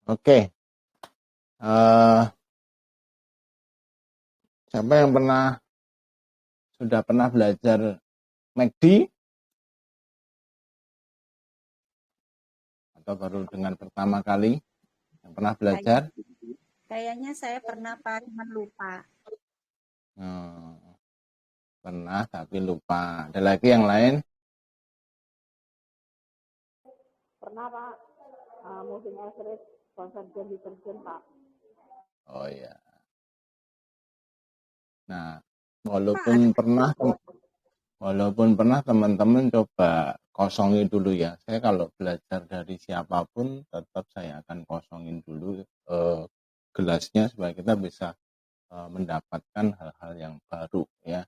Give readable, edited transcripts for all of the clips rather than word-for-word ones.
Oke, siapa yang sudah pernah belajar MACD atau baru dengan pertama kali yang pernah belajar? Kayaknya saya pernah Pak, cuman lupa. Pernah tapi lupa. Ada lagi yang lain? Pernah Pak, moving average, convergent, divergent Pak. Oh ya. Nah, Pak ada walaupun pernah teman-teman coba kosongin dulu ya. Saya kalau belajar dari siapapun tetap saya akan kosongin dulu gelasnya supaya kita bisa mendapatkan hal-hal yang baru ya.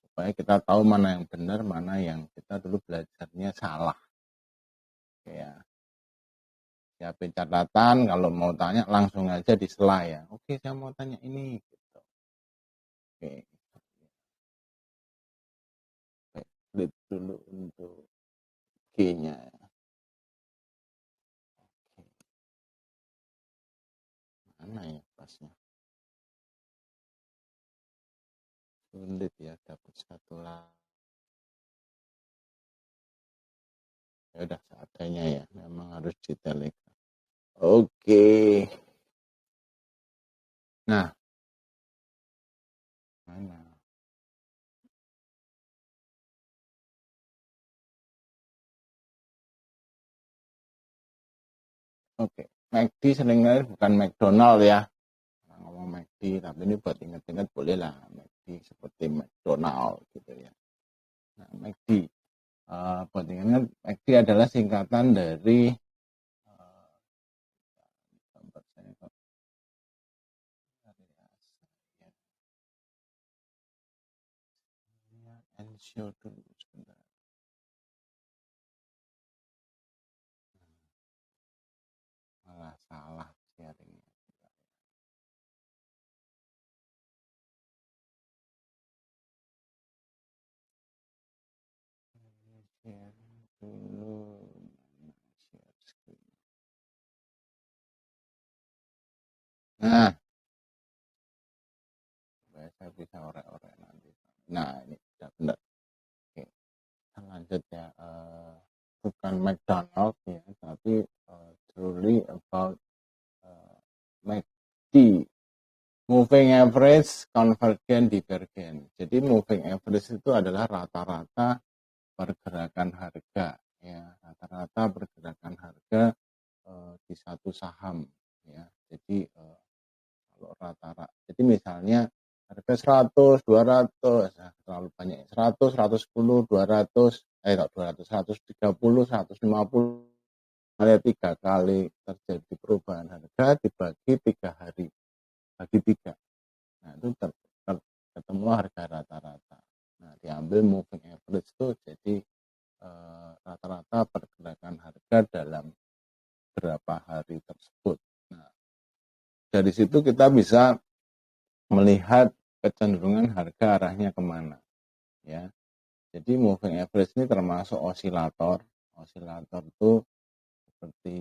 Supaya kita tahu mana yang benar, mana yang kita dulu belajarnya salah. Ya. Siapin catatan, kalau mau tanya langsung aja di slide ya. Oke, saya mau tanya ini gitu. Oke. Klik dulu untuk G-nya. Mana ya pasnya? Sulit ya dapat satu lah. Ya udah seadanya ya, memang harus detail. Oke. Nah, mana? Oke, McD seringkali bukan McDonald ya. Nah, ngomong McD, tapi ini buat ingat-ingat boleh lah. McD seperti McDonald gitu ya. Nah, McD. Buat ingat, McD adalah singkatan dari ensure dulu sebentar. Malah salah sharingnya. Share dulu. Share screen. Nah, saya bisa orek-orek nanti. Nah, ini sudah benar. Oke, kita lanjut ya. Bukan McDonald ya, tapi truly about McD. Moving average, convergent, divergent. Jadi moving average itu adalah rata-rata pergerakan harga ya, rata-rata pergerakan harga di satu saham ya. Jadi kalau rata-rata, jadi misalnya harga 100, 200, nah, terlalu banyak 100, 110, 200, 200, 130, 150, ada 3 kali terjadi perubahan harga dibagi 3 hari, bagi 3. Nah, itu ketemu harga rata-rata. Nah, diambil moving average itu jadi rata-rata pergerakan harga dalam berapa hari tersebut. Nah, dari situ kita bisa melihat kecenderungan harga arahnya kemana. Ya, jadi moving average ini termasuk osilator. Osilator itu seperti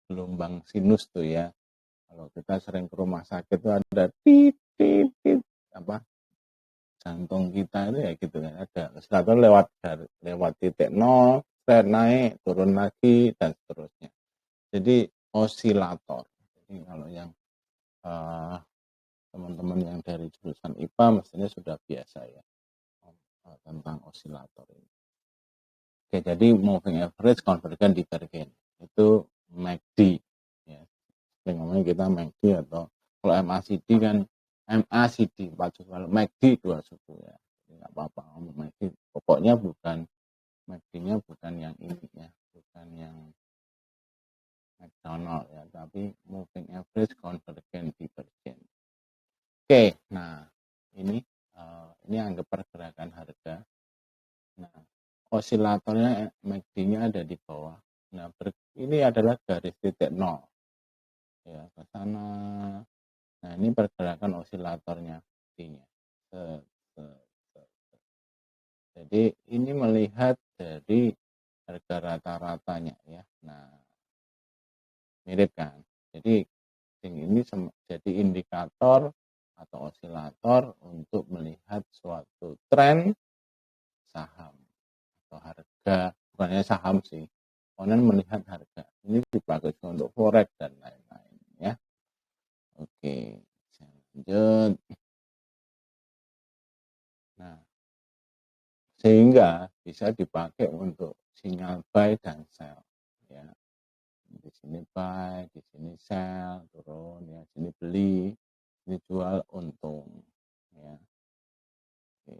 gelombang sinus tuh ya. Kalau kita sering ke rumah sakit tuh ada tit tit tit apa jantung kita itu ya gitu kan, ada osilator lewat titik 0, naik turun lagi dan seterusnya. Jadi osilator. Jadi kalau yang teman-teman yang dari jurusan IPA mestinya sudah biasa ya tentang osilator ini. Oke, jadi moving average, convergent, divergent itu MACD ya. Ngomongnya kita MACD atau kalau MACD kan MACD 4 suku, kalau MACD 2 suku ya. Enggak apa-apa ngomong MACD. Pokoknya bukan MACD-nya bukan yang ini ya, bukan yang McDonald ya, tapi moving average, convergent, divergent. Oke, nah ini anggap pergerakan harga. Nah, osilatornya MACD-nya ada di bawah. Nah, ini adalah garis titik 0 ya ke sana. Nah, ini pergerakan osilatornya MACD-nya. Jadi ini melihat dari harga rata-ratanya ya. Nah, mirip kan. Jadi ini jadi indikator atau osilator untuk melihat suatu tren saham atau harga, bukannya saham sih, kemudian melihat harga. Ini dipakai untuk forex dan lain-lain ya. Oke, lanjut. Nah, sehingga bisa dipakai untuk sinyal buy dan sell ya. Di sini buy, di sini sell, turun ya, sini beli, ini jual, untung ya. Oke.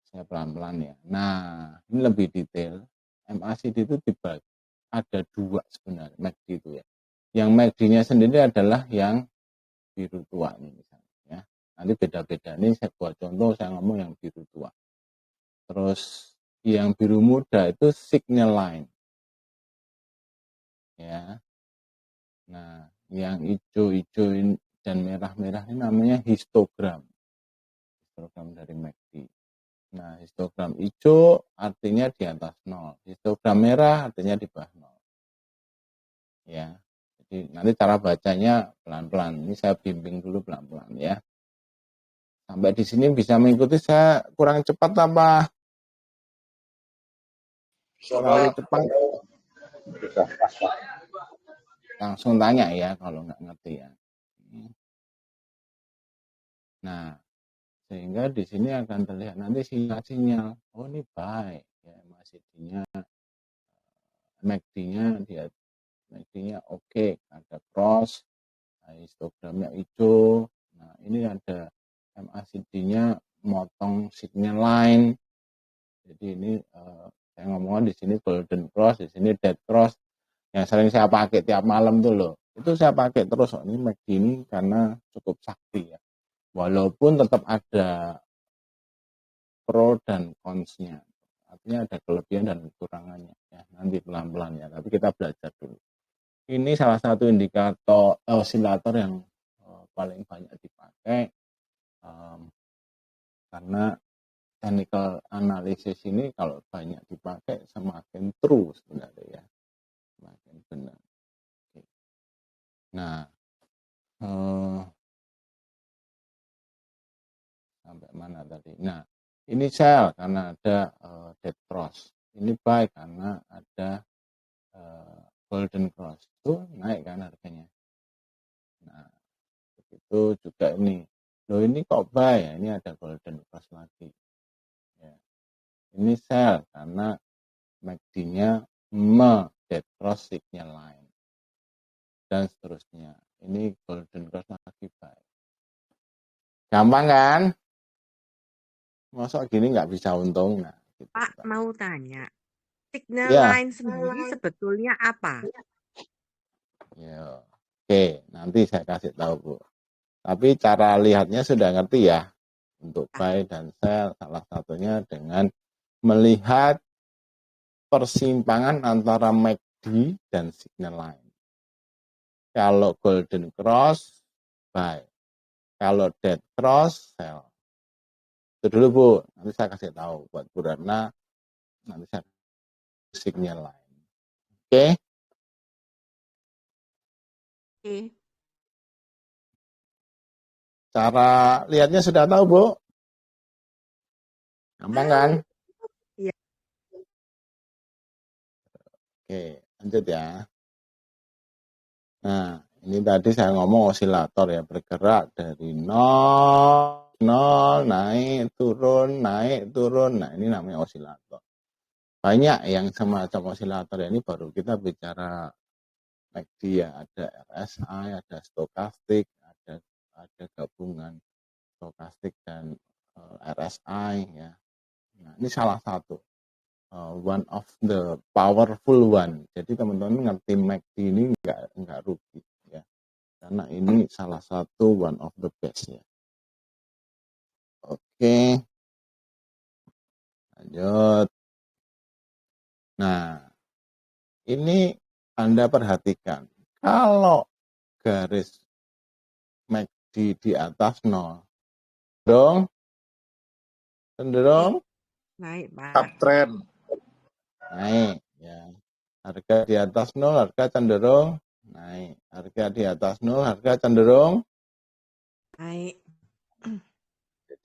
Saya pelan-pelan ya. Nah, ini lebih detail. MACD itu dibagi ada dua sebenarnya MACD itu ya. Yang MACD-nya sendiri adalah yang biru tua ini misalnya ya. Nanti beda-beda. Ini saya buat contoh, saya ngomong yang biru tua. Terus yang biru muda itu signal line. Ya. Nah, yang hijau-hijau dan merah-merah ini namanya histogram. Histogram dari MACD. Nah, histogram hijau artinya di atas 0. Histogram merah artinya di bawah 0. Ya. Jadi nanti cara bacanya pelan-pelan. Ini saya bimbing dulu pelan-pelan ya. Sampai di sini bisa mengikuti saya kurang cepat apa? Terlalu cepat. Langsung tanya ya kalau nggak ngerti ya. Nah, sehingga di sini akan terlihat nanti sinyal-sinyal. Oh ini baik ya, MACD-nya, MACD-nya dia MACD-nya oke, ada cross, histogramnya hijau. Nah, ini ada MACD-nya motong signal line. Jadi ini saya ngomong di sini golden cross, di sini dead cross. Yang sering saya pakai tiap malam tuh loh. Itu saya pakai terus. Oh, ini MACD ini karena cukup sakti ya. Walaupun tetap ada pro dan cons-nya. Artinya ada kelebihan dan kekurangannya ya. Nanti pelan-pelan ya, tapi kita belajar dulu. Ini salah satu indikator osilator yang paling banyak dipakai karena technical analysis ini kalau banyak dipakai semakin true sebenarnya ya, semakin benar. Nah, sampai mana tadi? Nah, ini sell karena ada dead cross. Ini buy karena ada golden cross. Itu naik kan harganya. Nah, begitu juga ini. Loh ini kok buy ya? Ini ada golden cross lagi. Ya. Ini sell karena MACD-nya dead cross signal line. Dan seterusnya. Ini golden cross lagi buy. Gampang kan? Masuk gini nggak bisa untung. Nah, gitu. Pak, mau tanya. Signal ya. line sendiri sebetulnya apa? Ya. Oke, nanti saya kasih tahu, Bu. Tapi cara lihatnya sudah ngerti ya. Untuk buy dan sell salah satunya dengan melihat persimpangan antara MACD dan signal line. Kalau golden cross, buy. Kalau dead cross, sell. Itu dulu, Bu. Nanti saya kasih tahu buat Bu Ratna. Nanti saya signal line. Oke? Oke. Cara lihatnya sudah tahu, Bu? Gampang kan? Iya. Oke, lanjut ya. Nah, ini tadi saya ngomong osilator ya, bergerak dari 0, naik, turun, naik, turun. Nah, ini namanya osilator. Banyak yang semacam osilator ya, ini baru kita bicara MACD ya, ada RSI, ada stokastik, ada gabungan stokastik dan RSI ya. Nah, ini salah satu one of the powerful one. Jadi teman-teman ngerti MACD ini enggak rugi ya. Karena ini salah satu one of the best ya. Oke. Lanjut. Nah, ini Anda perhatikan. Kalau garis MACD di atas 0, cenderung naik, Pak. Uptrend. Naik ya. Harga di atas 0, harga cenderung naik. Harga di atas 0, harga cenderung naik.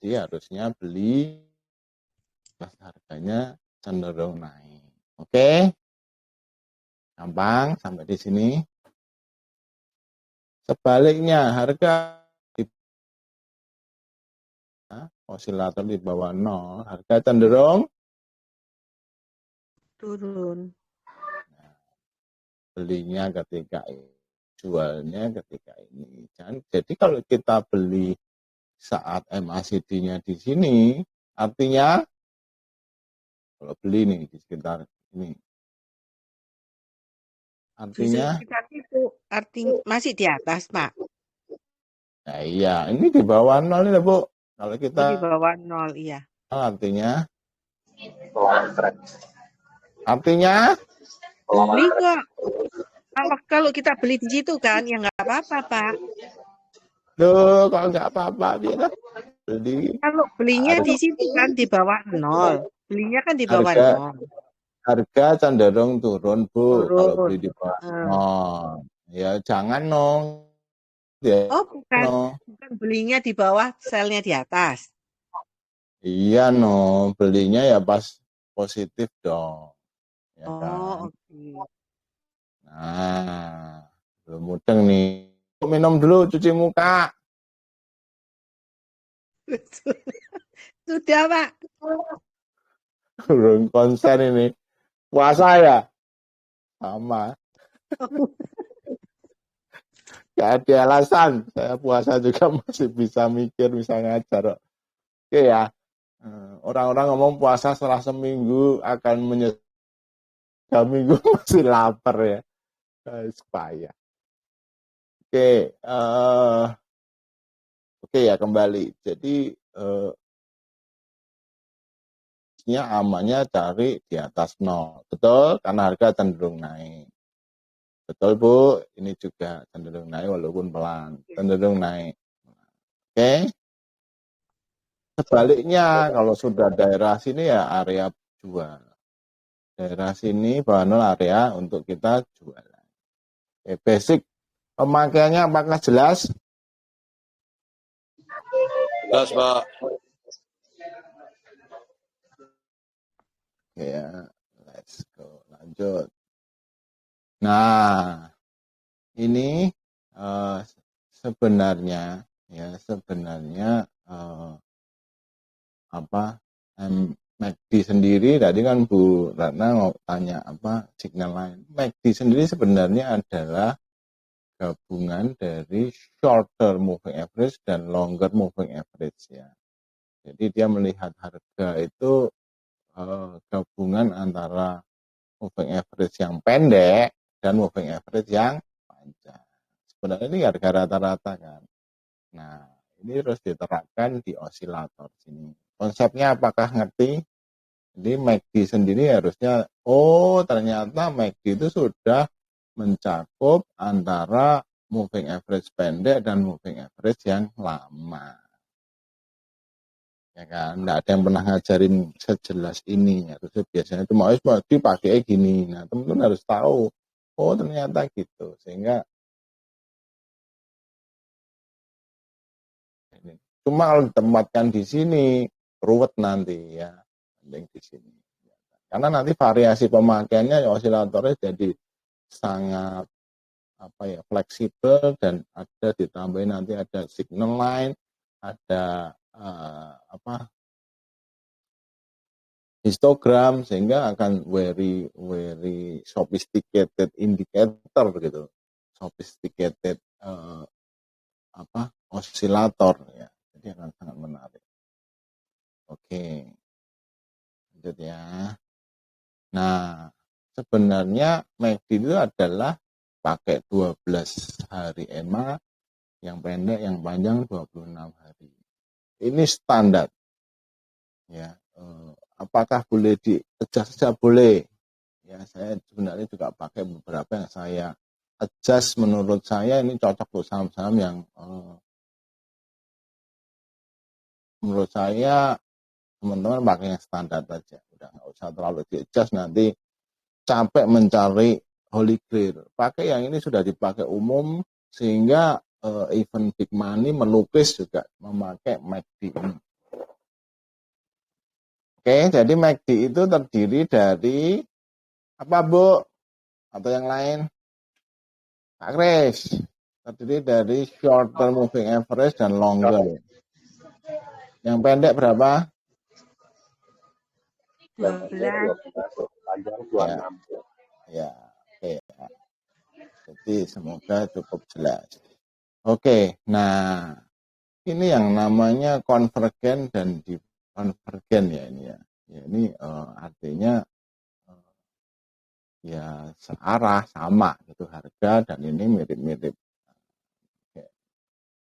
jadi harusnya beli pas harganya cenderung naik. Oke? Gampang sampai di sini. Sebaliknya harga di osilator di bawah 0, harga cenderung Turun. belinya ketika ini, jualnya ketika ini. Jadi kalau kita beli saat MACD-nya di sini, artinya kalau beli nih di sekitar ini, Di artinya sekitar itu artinya masih di atas, Pak. ya iya, ini di bawah 0 ini Bu. Kalau Oh, kita di bawah 0, iya. artinya Beli kok. Kalau kita beli di situ kan, ya nggak apa-apa, Pak. loh, kalau nggak apa-apa biar beli Kalau belinya harga, di situ kan di bawah 0. Belinya kan di bawah harga 0. harga cenderung turun Bu kalau Turun. beli di bawah Eh. 0. Ya jangan dong. Ya, Oh, bukan no. belinya di bawah, selnya di atas. Iya no, belinya ya pas positif dong. Ya kan. Oh, oke. Nah, belum mudeng nih. Minum dulu, cuci muka. Sudah, Pak. Belum konsen ini. Puasa ya? Sama. Gak ada alasan. Saya puasa juga masih bisa mikir, bisa ngajar. Oke ya. Orang-orang ngomong puasa setelah seminggu akan menyesal. Minggu masih lapar ya. Supaya. Oke. Oke ya, kembali. Jadi amannya cari di atas 0. Betul? Karena harga cenderung naik. Betul Bu, ini juga cenderung naik walaupun pelan. Cenderung naik. Oke. Sebaliknya kalau sudah daerah sini ya area jual. Daerah sini bawah 0 area untuk kita jual. Oke, basic pemakaiannya apakah jelas? Jelas, Pak. Oke ya, let's go. Lanjut. Nah, ini sebenarnya MACD sendiri tadi kan Bu Ratna mau tanya apa signal lain. MACD sendiri sebenarnya adalah gabungan dari shorter moving average dan longer moving average ya. Jadi dia melihat harga itu gabungan antara moving average yang pendek dan moving average yang panjang. Sebenarnya ini harga rata-rata kan. Nah, ini harus diterapkan di osilator sini. Konsepnya apakah ngerti? Jadi MACD sendiri harusnya, ternyata MACD itu sudah mencakup antara moving average pendek dan moving average yang lama. Ya kan, nggak ada yang pernah ngajarin sejelas ini. Harusnya biasanya cuma dipakai gini. Nah, teman-teman harus tahu, ternyata gitu. Sehingga cuma kalau ditempatkan di sini ruwet nanti ya, mending di sini. Karena nanti variasi pemakaiannya osilatornya jadi sangat fleksibel dan ada ditambahin nanti ada signal line, ada histogram sehingga akan very sophisticated indicator gitu, sophisticated osilator ya, jadi akan sangat menarik. Oke, lanjut ya. Nah, sebenarnya MACD itu adalah pakai 12 hari EMA, yang pendek, yang panjang 26 hari. Ini standar. Ya, apakah boleh di-adjust saja? Boleh. Ya, saya sebenarnya juga pakai beberapa yang saya adjust, menurut saya ini cocok untuk saham-saham yang menurut saya teman-teman pakai yang standar saja. Udah nggak usah terlalu di-adjust, nanti capek mencari Holy Grail. Pakai yang ini sudah dipakai umum, sehingga even big money melukis juga memakai MACD ini. Oke, jadi MACD itu terdiri dari apa, Bu? Atau yang lain? Pak Kris, terdiri dari short term moving average dan longer. Yang pendek berapa? 12. Panjang 26. Ya, oke. Jadi semoga cukup jelas. Oke, nah ini yang namanya konvergen dan divergen ya ini ya. Ya ini artinya ya searah, sama gitu harga, dan ini mirip-mirip.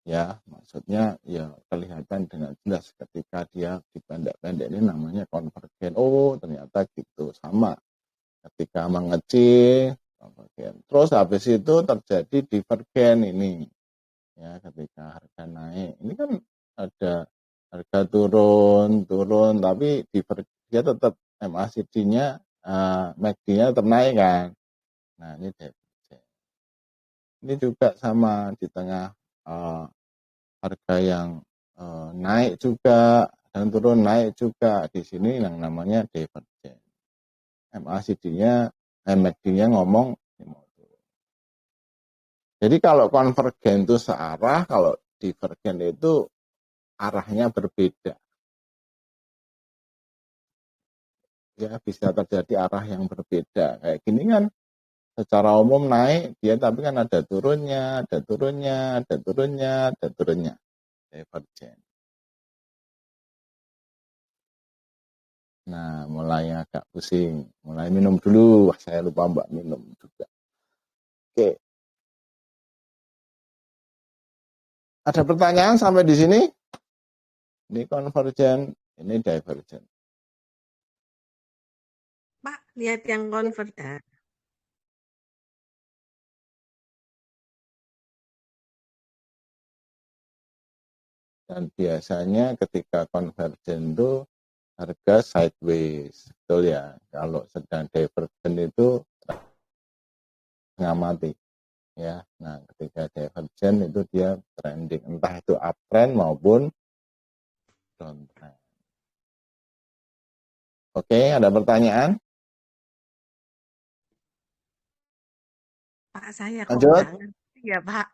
Ya, maksudnya ya kelihatan dengan jelas ketika dia dipendek-pendek, ini namanya konvergen. Oh, ternyata gitu, sama. Ketika mengecil, konvergen. Terus habis itu terjadi divergen ini. Ya, ketika harga naik. Ini kan ada harga turun, tapi dia tetap MACD-nya, MACD-nya tetap naik kan. Nah, ini divergen. Ini juga sama di tengah harga yang naik juga dan turun, naik juga. Di sini yang namanya divergen. MACD-nya, MACD-nya ngomong mau turun. Jadi kalau konvergen itu searah, kalau divergen itu arahnya berbeda. Ya, bisa terjadi arah yang berbeda. Kayak gini kan secara umum naik dia, tapi kan ada turunnya, ada turunnya, ada turunnya, ada turunnya. Divergen. Nah, mulai agak pusing. Mulai minum dulu. Wah, saya lupa Mbak minum juga. Oke. Ada pertanyaan sampai di sini? Ini konvergen, ini divergen. Pak, lihat yang konvergen. Dan biasanya ketika konvergen itu harga sideways, betul ya. Kalau sedang divergen itu mengamati, ya. Nah, ketika divergen itu dia trending, entah itu uptrend maupun downtrend. Oke, ada pertanyaan? Pak, saya kok Lanjut. nggak ngerti ya, Pak.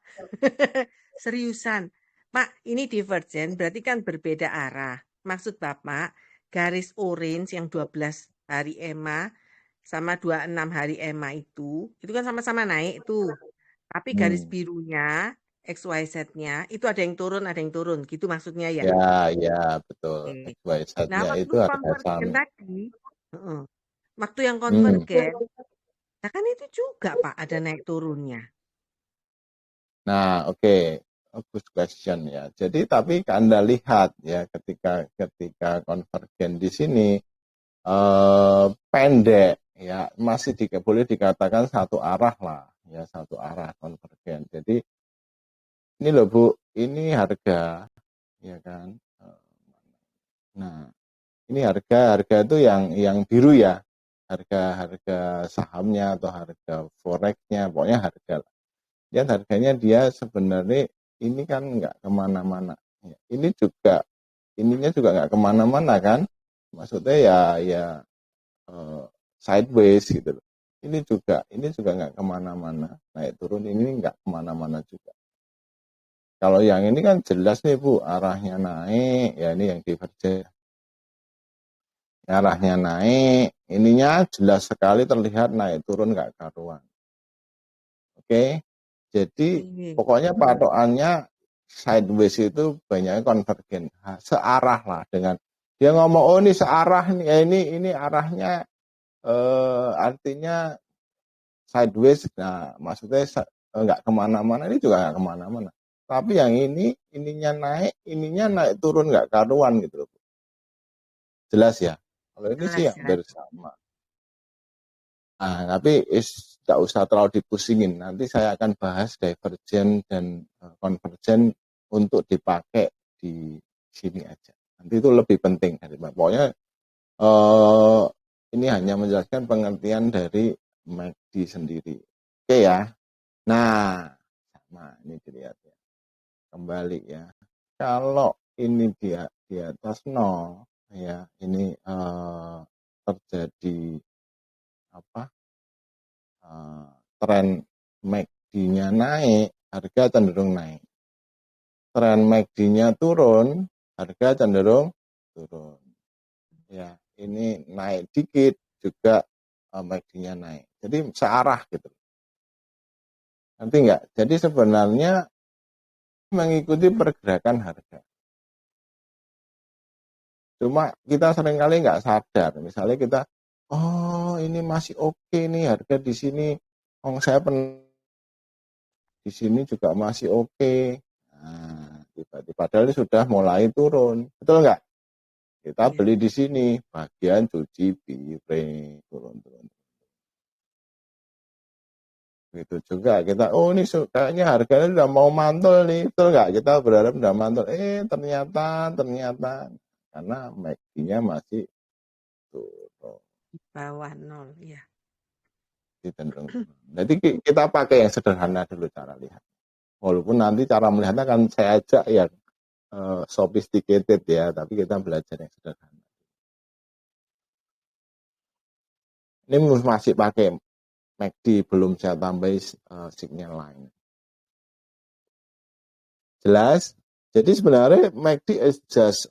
Seriusan. Pak, ini divergen berarti kan berbeda arah. Maksud Bapak, garis orange yang 12 hari EMA sama 26 hari EMA itu kan sama-sama naik tuh. Tapi garis birunya, XYZ-nya, itu ada yang turun, gitu maksudnya ya? Ya, betul. Oke. Nah, XYZ-nya waktu itu harga konvergen saham. tadi, waktu yang konvergen, nah kan itu juga Pak ada naik turunnya. Nah, oke. Good question ya. Jadi tapi Anda lihat ya ketika konvergen di sini pendek ya, masih boleh dikatakan satu arah lah ya, satu arah konvergen. Jadi ini loh Bu, ini harga ya kan. Nah, ini harga itu yang biru ya. Harga sahamnya atau harga forex-nya, pokoknya harga. Lihat harganya dia sebenarnya ini kan nggak kemana-mana. Ini juga, ininya juga nggak kemana-mana kan. Maksudnya ya sideways gitu loh. Ini juga nggak kemana-mana. Naik turun ini nggak kemana-mana juga. Kalau yang ini kan jelas nih Bu, arahnya naik. Ya ini yang divergen. Arahnya naik, ininya jelas sekali terlihat naik turun nggak karuan. Oke, jadi pokoknya patokannya sideways itu banyaknya konvergen, searah lah dengan dia ngomong oh ini searah nih, ya ini arahnya artinya sideways. Nah, maksudnya nggak kemana-mana, ini juga nggak kemana-mana. Tapi yang ininya naik turun nggak karuan gitu loh. Jelas ya. Kalau ini sih hampir sama. Nah, tapi tidak usah terlalu dipusingin. Nanti saya akan bahas divergen dan konvergen untuk dipakai di sini aja. Nanti itu lebih penting. Pokoknya ini hanya menjelaskan pengertian dari MACD sendiri. Oke ya. Nah, sama ini dilihat ya. Kembali ya. Kalau ini dia di atas 0 ya, ini terjadi apa? Tren MACD-nya naik, harga cenderung naik. Tren MACD-nya turun, harga cenderung turun. Ya, ini naik dikit juga MACD-nya naik. Jadi searah gitu. Nanti enggak? Jadi sebenarnya mengikuti pergerakan harga. Cuma kita seringkali nggak sadar. Misalnya kita, oh ini masih oke nih harga di sini. Oh saya di sini juga masih oke. Nah, tiba-tiba padahal ini sudah mulai turun. Betul nggak? Kita Iya. beli di sini, bagian cuci piring, turun-turun. Gitu juga kita, oh ini kayaknya harganya udah mau mantul nih, betul nggak? Kita berharap udah mantul, ternyata karena MACD-nya masih turun. Di bawah 0, ya. Cenderung. Jadi kita pakai yang sederhana dulu cara lihat. Walaupun nanti cara melihatnya kan saya ajak yang sophisticated ya, tapi kita belajar yang sederhana. Ini masih pakai MACD, belum saya tambahi signal lain. Jelas? Jadi sebenarnya MACD is just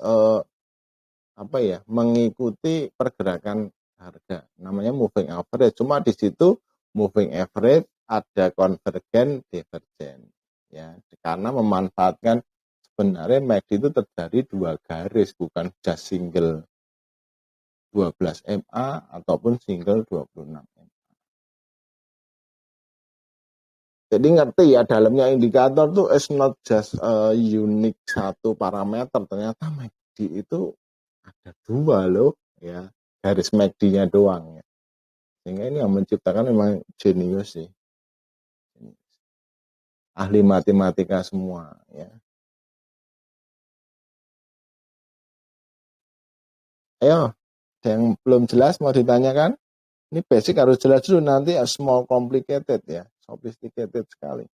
mengikuti pergerakan harga. Namanya moving average. Cuma di situ moving average ada konvergen, divergen. Ya, karena memanfaatkan sebenarnya MACD itu terjadi dua garis, bukan just single 12 MA ataupun single 26 MA. Jadi ngerti ya, dalamnya indikator tuh is not just unique satu parameter, ternyata MACD itu ada dua loh ya, garis MACD-nya doang ya. Sehingga ini yang menciptakan memang jenius sih. Ahli matematika semua ya. Ayo, yang belum jelas mau ditanyakan? Ini basic harus jelas dulu, nanti small complicated ya, sophisticated sekali.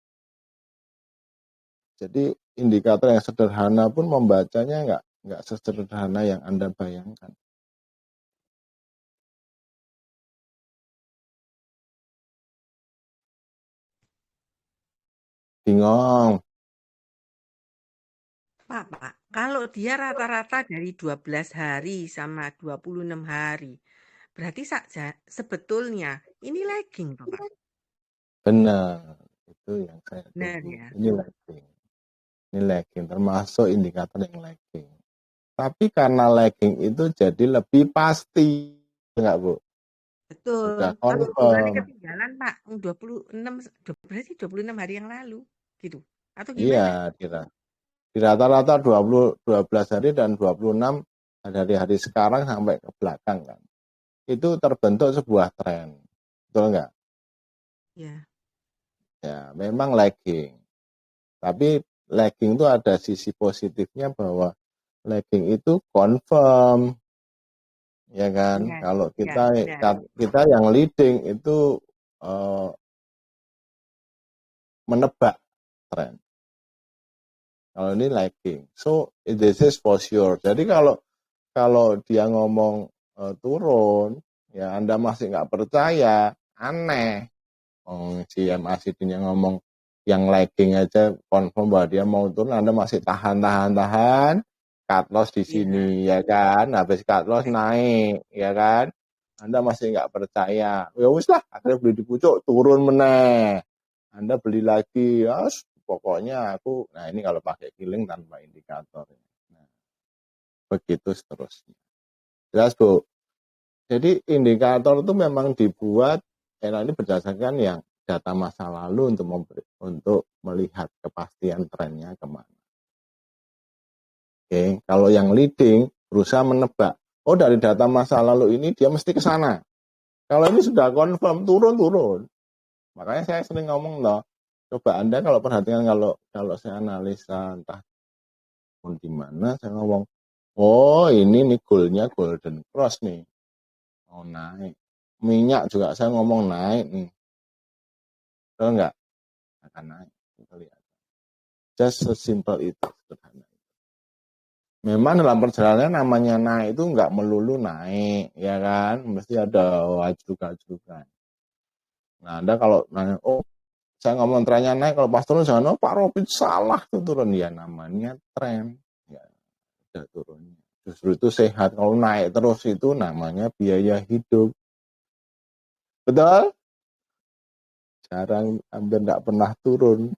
Jadi indikator yang sederhana pun membacanya nggak sesederhana yang Anda bayangkan. Bingung. Pak, kalau dia rata-rata dari 12 hari sama 26 hari, berarti sebetulnya ini lagging, Pak. Benar, itu yang saya Benar tunggu. ya. Ini lagging, termasuk indikator yang lagging. Tapi karena lagging itu jadi lebih pasti, enggak Bu? Betul. Sudah Tapi bukannya confirm. ketinggalan, Pak. 26, berarti 26 hari yang lalu, gitu. Atau Iya, gimana? di rata-rata 12 hari dan 26 hari-hari sekarang sampai ke belakang kan. Itu terbentuk sebuah tren. Betul enggak? Ya. Ya, memang lagging. Tapi lagging itu ada sisi positifnya bahwa lagging itu confirm. Ya kan? Ya, Kalau ya, benar. kita yang leading itu menebak tren. Kalau ini lagging. So, this is for sure. Jadi kalau dia ngomong turun, ya Anda masih nggak percaya, aneh. Si MACD-nya ngomong yang lagging aja confirm bahwa dia mau turun, Anda masih tahan, cut loss di sini, ya kan? Habis cut loss naik, ya kan? Anda masih nggak percaya. Ya wis lah, akhirnya beli di pucuk, turun meneh. Anda beli lagi, ya pokoknya nah ini kalau pakai killing tanpa indikator. Nah, begitu seterusnya. Jelas Bu? Jadi indikator itu memang dibuat ini berdasarkan yang data masa lalu untuk melihat kepastian trennya kemana. Oke, kalau yang leading berusaha menebak, oh dari data masa lalu ini dia mesti ke sana. Kalau ini sudah confirm turun. Makanya saya sering ngomong loh, coba Anda kalau perhatikan kalau saya analisa entah pun di mana, saya ngomong, oh ini nih goalnya golden cross nih, mau naik. Minyak juga saya ngomong naik nih. Betul nggak? Akan naik. Kita lihat. Just sesimpel itu. Sederhana. Memang dalam perjalanan namanya naik itu nggak melulu naik, ya kan? Mesti ada wajrukan. Nah, Anda kalau nanya, oh saya ngomong trennya naik, kalau pas turun jangan, oh Pak Robin salah tuh turun. Ya namanya tren. Ya, ada turunnya. Justru itu sehat. Kalau naik terus itu namanya biaya hidup. Betul? Jarang, hampir nggak pernah turun.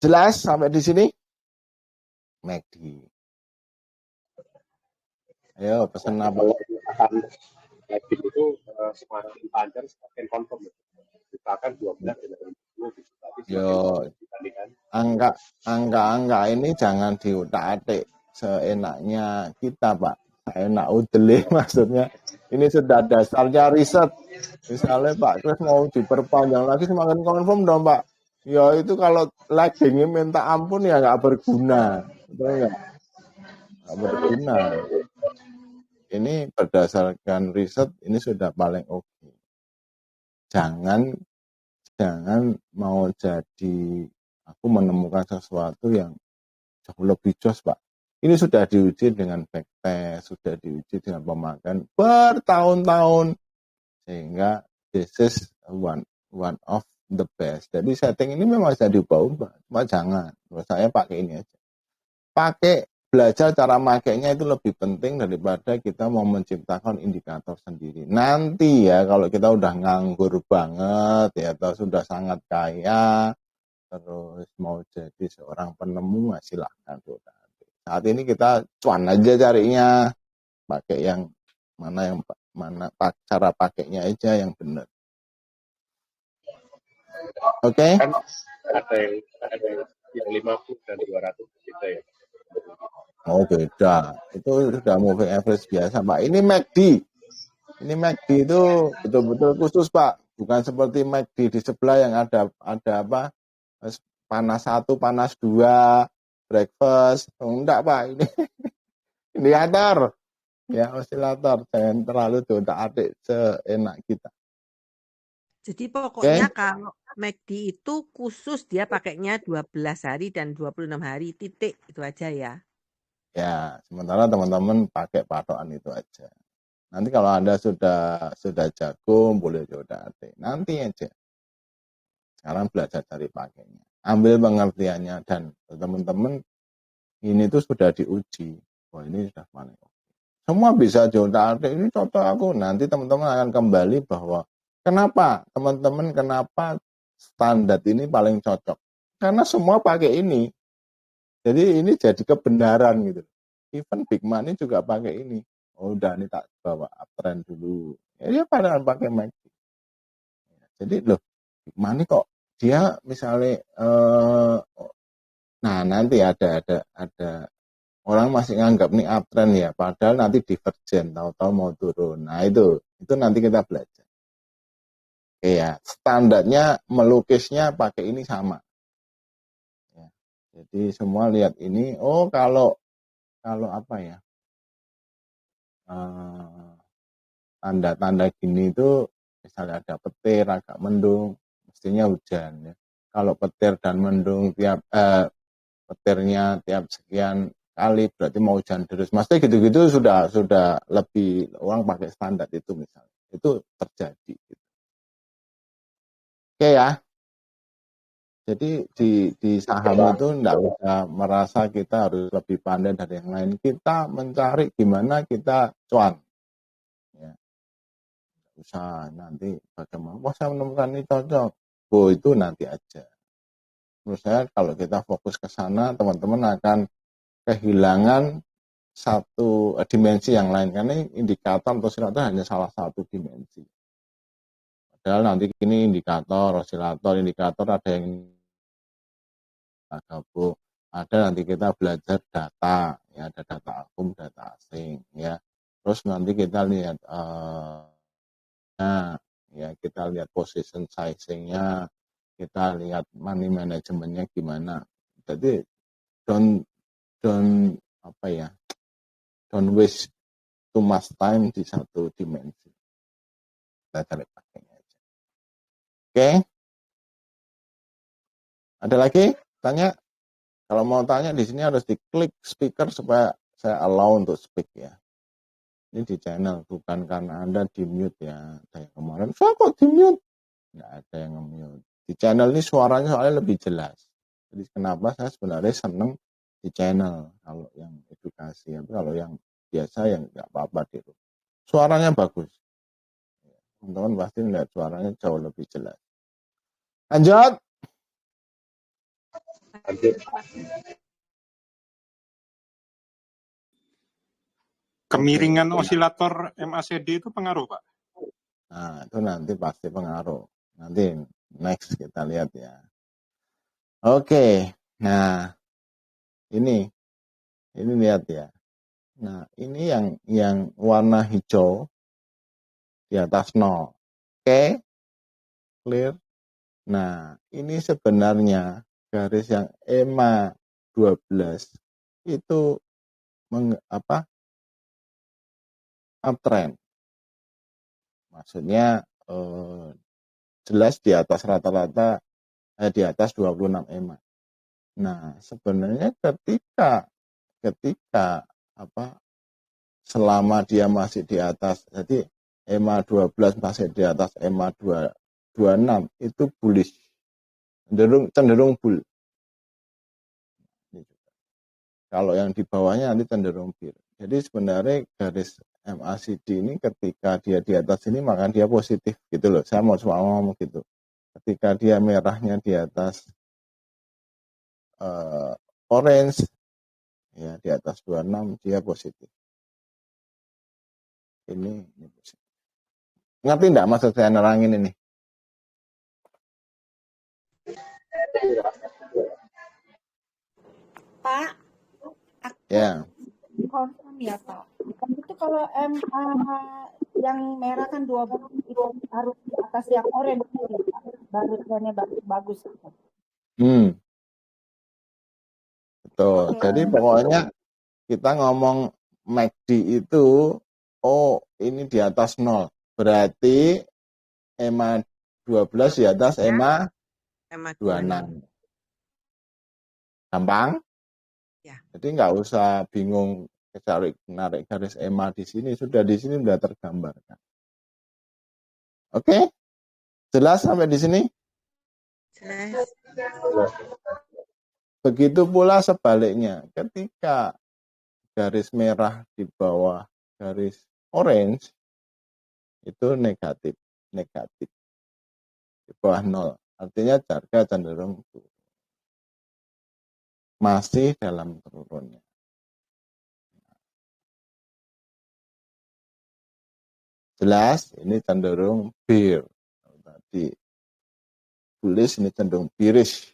Jelas sampai di sini? McD. Ayo pesan apa? Kalau akan lagi itu semakin panjang semakin confirm. Misalkan 12 dengan 10 gitu. Tapi semakin Yo, confirm dibandingkan angka ini jangan diutak-atik seenaknya kita, Pak. Enak udele maksudnya. Ini sudah dasarnya riset. Misalnya Pak Kris mau diperpanjang lagi semakin confirm dong, Pak. Ya itu kalau laggingnya minta ampun ya nggak berguna. Betul nggak? Nggak berguna. Ini berdasarkan riset ini sudah paling oke. Jangan mau jadi aku menemukan sesuatu yang jauh lebih jos, Pak. Ini sudah diuji dengan backtest, sudah diuji dengan pemakaian bertahun-tahun, sehingga this is one of the best. Jadi setting ini memang bisa diubah-ubah, cuma jangan. Saya pakai ini aja. Belajar cara makainya itu lebih penting daripada kita mau menciptakan indikator sendiri. Nanti ya kalau kita udah nganggur banget ya atau sudah sangat kaya, terus mau jadi seorang penemu, silahkan. Saat ini kita cuan aja carinya, pakai yang mana cara pakainya aja yang benar. Oke? kan ada yang 50 dan 200 beda ya. Oh beda, itu sudah moving average biasa, Pak. Ini MACD itu betul-betul khusus, Pak. Bukan seperti MACD di sebelah yang ada apa? Panas 1, panas 2, breakfast. Oh, enggak, Pak. Ini indikator. Ya, osilator. Jangan terlalu diutak-atik seenak kita. Jadi pokoknya kalau MACD itu khusus dia pakainya 12 hari dan 26 hari, titik. Itu aja ya. Ya, sementara teman-teman pakai patokan itu aja. Nanti kalau Anda sudah jago, boleh diutak-atik. Nanti aja. Sekarang belajar cari pakainya. Ambil pengertiannya dan teman-teman ini tuh sudah diuji. Wah, ini sudah paling oke. Semua bisa diutak-atik, ini cocok aku. Nanti teman-teman akan kembali bahwa kenapa standar ini paling cocok? Karena semua pakai ini. Jadi ini jadi kebenaran gitu. Even Big Money juga pakai ini. Oh, udah ini tak bawa uptrend dulu. Ya dia padahal pakai MACD. Jadi loh, Big Money kok dia misalnya nah nanti ada orang masih nganggap nih uptrend ya, padahal nanti divergen, tahu-tahu mau turun. Nah itu nanti kita belajar. Oke ya, standarnya melukisnya pakai ini sama. Ya. Jadi semua lihat ini, oh kalau apa ya, tanda-tanda gini itu misalnya ada petir agak mendung, mestinya hujan ya. Kalau petir dan mendung petirnya tiap sekian kali berarti mau hujan terus. Maksudnya gitu-gitu sudah lebih orang pakai standar itu misalnya. Itu terjadi. Oke ya. Jadi di saham itu enggak usah merasa kita harus lebih pandai dari yang lain. Kita mencari gimana kita cuan. Ya. Usah nanti bagaimana. Wah saya menemukan ini cocok. Oh itu nanti aja. Menurut saya kalau kita fokus ke sana, teman-teman akan kehilangan satu dimensi yang lain, karena indikator atau osilator hanya salah satu dimensi. Padahal nanti ini indikator ada yang gabung, ada nanti kita belajar data, ya ada data akum, data asing, ya. Terus nanti kita lihat ya kita lihat position sizing-nya, kita lihat money manajemennya gimana. Jadi don't waste too much time di satu dimensi. kita cari pakainya aja. Oke. Ada lagi tanya? Kalau mau tanya di sini harus diklik speaker supaya saya allow untuk speak ya. Ini di channel, bukan karena Anda di mute ya. Kayak kemarin, saya kok di mute? Nggak ada yang nge-mute. Di channel ini suaranya soalnya lebih jelas. Jadi kenapa saya sebenarnya seneng di channel. Kalau yang edukasi, kalau yang biasa yang nggak apa-apa di rumah. Suaranya bagus. Teman-teman pasti melihat suaranya jauh lebih jelas. Lanjut. Kemiringan osilator MACD itu pengaruh, Pak? Nah, itu nanti pasti pengaruh. Nanti next kita lihat ya. Oke. Nah, ini lihat ya. Nah, ini yang warna hijau di atas 0. Oke. Clear. Nah, ini sebenarnya garis yang EMA 12 itu uptrend. Maksudnya jelas di atas rata-rata di atas 26 EMA. Nah, sebenarnya ketika selama dia masih di atas, jadi EMA 12 masih di atas EMA 26 itu bullish, cenderung bull. Kalau yang di bawahnya nanti cenderung bear. Jadi sebenarnya garis MACD ini ketika dia di atas ini maka dia positif gitu loh. Saya mau ngomong gitu. Ketika dia merahnya di atas orange ya di atas 26 dia positif. Ini positif. Ngerti enggak maksud saya nerangin ini? Pak, Ya. confirm ya Pak. Itu kalau yang merah kan 12 itu harus di atas yang orange baru trennya bagus. Betul. Oke. Jadi pokoknya kita ngomong MACD itu ini di atas 0. Berarti EMA 12 di atas EMA 26. Gampang? Ya. Jadi nggak usah bingung cari narik garis EMA di sini, sudah tergambarkan. Oke? Jelas sampai di sini? Jelas. Begitu pula sebaliknya, ketika garis merah di bawah garis orange itu negatif di bawah 0, artinya harga cenderung turun. Masih dalam turunnya. Jelas ini cenderung bear. Tadi bullish, ini cenderung bearish.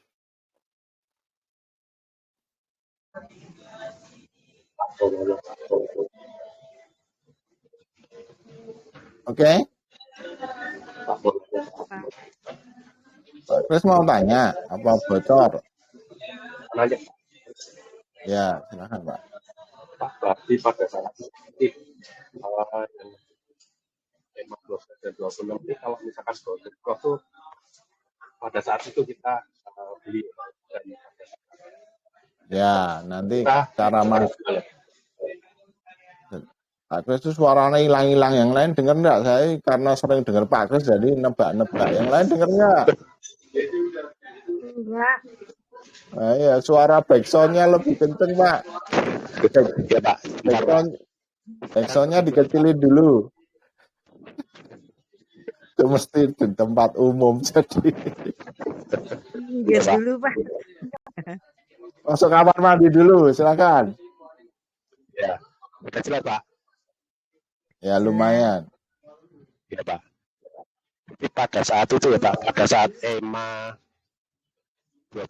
Oke? Pak Chris mau tanya apa bocor? Nanya, Ya, silakan Pak. berarti pada saat ini yang EMA 12 dan 26 ini kalau misalkan golden cross tuh pada saat itu kita beli dan Ya, nanti cara mas Pak Chris itu suaranya hilang-hilang, yang lain dengar enggak? Saya karena sering dengar Pak Chris jadi nebak-nebak. Yang lain dengar enggak? Enggak. Nah, ya, suara backsound-nya lebih kenceng, Pak. ya Pak, Backsound-nya dikecilin dulu. Itu mesti di tempat umum jadi. Gas dulu, Pak. Masuk kamar mandi dulu, silakan. Ya, udah jelas Pak. Ya lumayan. Ya Pak. Jadi pada saat itu ya Pak, pada saat EMA 12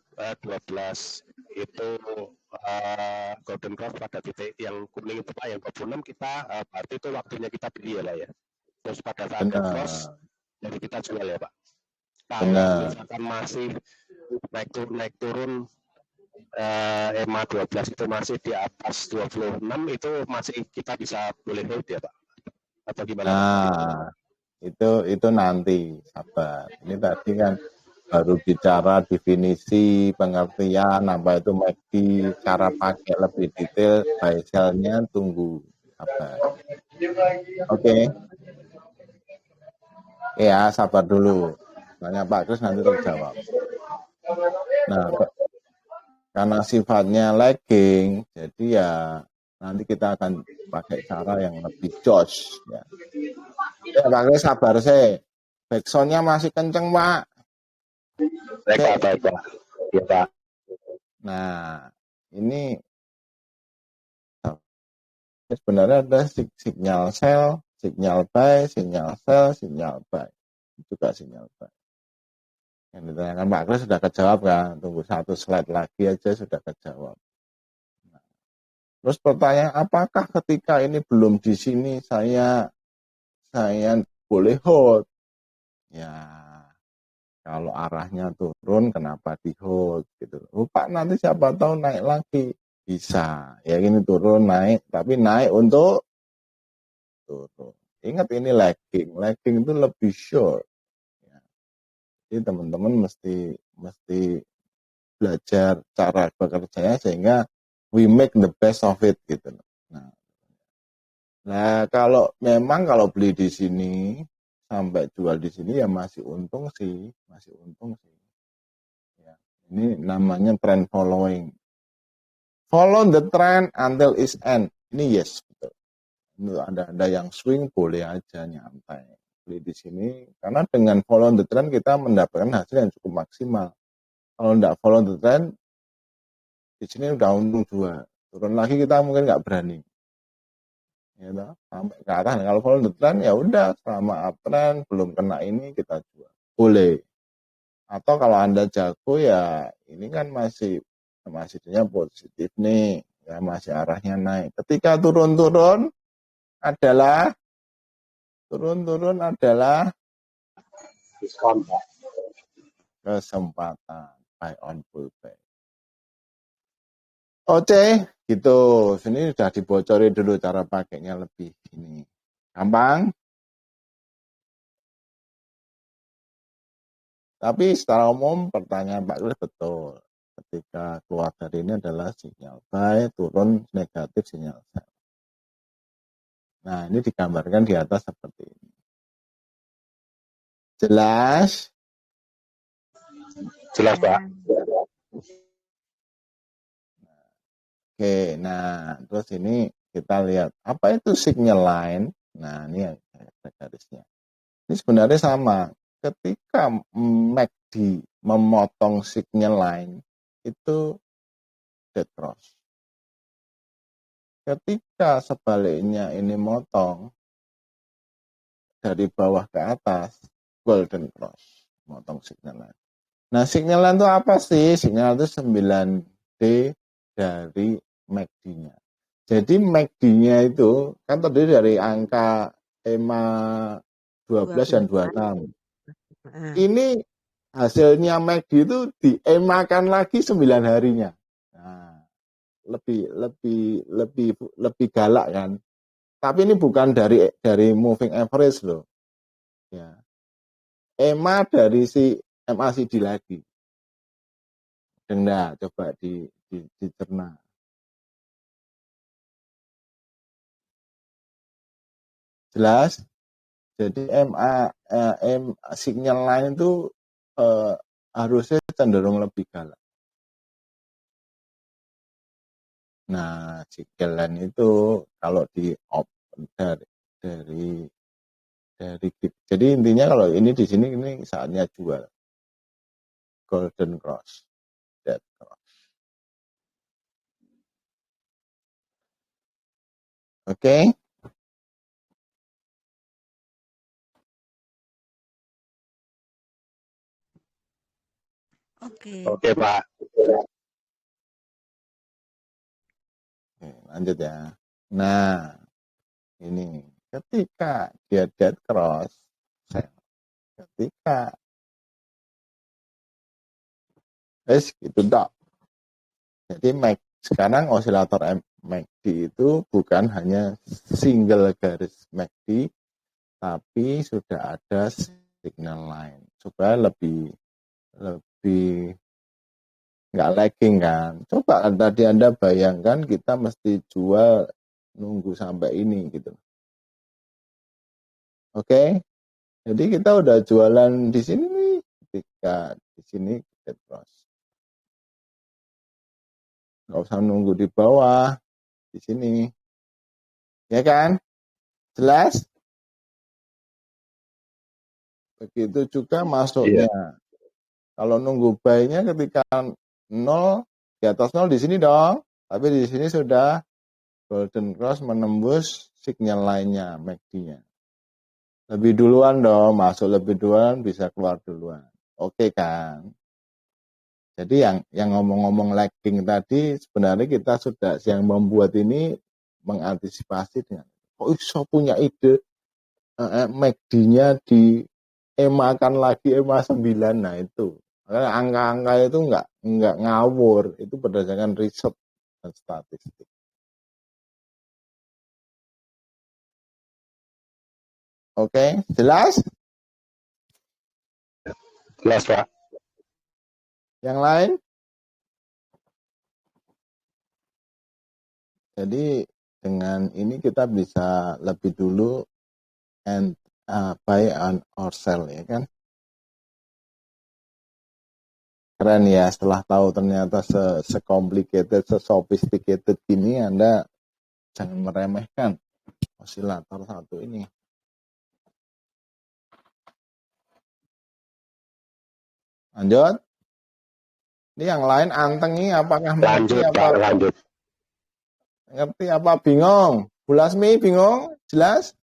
itu golden cross pada titik yang kuning itu Pak, yang 26 kita berarti itu waktunya kita beli ya Pak ya. Terus pada saat cross jadi kita jual ya Pak. Kalau misalkan masih naik turun EMA 12 itu masih di atas 26 itu masih kita bisa boleh hold ya Pak, atau gimana? Nah, itu nanti, sabar. Ini tadi kan baru bicara definisi, pengertian, apa itu MACD, cara pakai lebih detail, buy sell-nya tunggu, sabar. Oke. Ya, sabar dulu. Tanya Pak Kris nanti terjawab. Nah, karena sifatnya lagging, jadi ya nanti kita akan pakai cara yang lebih josh. Ya, Pak Kris sabar sih. Backsound-nya masih kenceng, Pak. Baik, Pak. Ya, Pak. Nah, ini sebenarnya ada sinyal sell, sinyal buy, sinyal sell, sinyal buy. Juga sinyal buy. Yang ditanyakan Pak Kris sudah kejawab kan? Tunggu satu slide lagi aja sudah kejawab. Nah, terus pertanyaan, apakah ketika ini belum di sini saya boleh hold? Ya, kalau arahnya turun kenapa di hold gitu. Oh, Pak, nanti siapa tahu naik lagi. Bisa. Ya ini turun naik, tapi naik untuk turun. Ingat ini lagging. Lagging itu lebih short. Ya. Jadi teman-teman mesti belajar cara bekerjanya sehingga we make the best of it gitu. Nah, kalau beli di sini sampai jual di sini ya masih untung sih. Ya, ini namanya trend following. Follow the trend until its end. Ini yes, betul. Ada yang swing boleh aja nyantai beli di sini karena dengan follow the trend kita mendapatkan hasil yang cukup maksimal. Kalau tidak follow the trend di sini udah untung jual, turun lagi kita mungkin nggak berani. Ya, sampai ke atas. Kalau follow the trend ya udah selama uptrend belum kena ini kita jual. Boleh. Atau kalau Anda jago ya ini kan masih positif nih, ya masih arahnya naik. Ketika turun-turun adalah Diskon, Pak. Kesempatan buy on pullback. Oke, gitu. Sini sudah dibocorin dulu cara pakainya lebih ini. Gampang. Tapi secara umum pertanyaan Pak Kris betul. Ketika keluar dari ini adalah sinyal buy, turun negatif sinyal sell. Nah, ini digambarkan di atas seperti ini. Jelas? Jelas, Pak. Oke, nah terus ini kita lihat apa itu signal line. Nah, ini ada garisnya. Ini sebenarnya sama. Ketika MACD memotong signal line itu dead cross. Ketika sebaliknya ini motong dari bawah ke atas, golden cross, motong signal line. Nah, signal line itu apa sih? Signal itu 9D dari MACD-nya. Jadi MACD-nya itu kan terdiri dari angka EMA 12 dan 26. Ini hasilnya MACD itu diemakan lagi 9 harinya. Nah, lebih galak kan. Tapi ini bukan dari moving average loh. Ya. EMA dari si MACD lagi. Nah, coba dicerna. Jelas? Jadi signal line itu harusnya cenderung lebih galak. Nah, signal line itu kalau di dari jadi intinya kalau ini di sini ini saatnya jual. Golden cross, dead cross. Oke? Oke, Pak. Oke, lanjut ya. Nah, ini ketika dia dead cross, ketika gitu dok. Jadi sekarang osilator MACD itu bukan hanya single garis MACD, tapi sudah ada signal line supaya lebih nggak lagging kan. Coba tadi Anda bayangkan kita mesti jual nunggu sampai ini gitu. Oke, jadi kita udah jualan di sini nih, ketika di sini get cross. Nggak usah nunggu di bawah, di sini. Ya kan? Jelas? Begitu juga masuknya. Kalau nunggu buy-nya ketika 0, di atas 0 di sini dong. Tapi di sini sudah golden cross menembus signal lainnya, MACD-nya. Lebih duluan dong, masuk lebih duluan, bisa keluar duluan. Oke kan? Jadi yang ngomong-ngomong lagging tadi, sebenarnya kita sudah yang membuat ini mengantisipasi dengan, kok bisa punya ide MACD-nya di EMA kan lagi EMA 9, nah itu. Angka-angka itu enggak ngawur, itu berdasarkan riset dan statistik. Oke, jelas? Jelas, Pak. Yang lain? Jadi dengan ini kita bisa lebih dulu buy or sell, ya kan? Keren ya, setelah tahu ternyata se-complicated, se-sophisticated gini, Anda jangan meremehkan osilator satu ini. Lanjut. Ini yang lain antengi apakah mengerti Lanjut, apa? Pak, lanjut. Ngerti apa bingung? Bu Lasmi bingung? Jelas?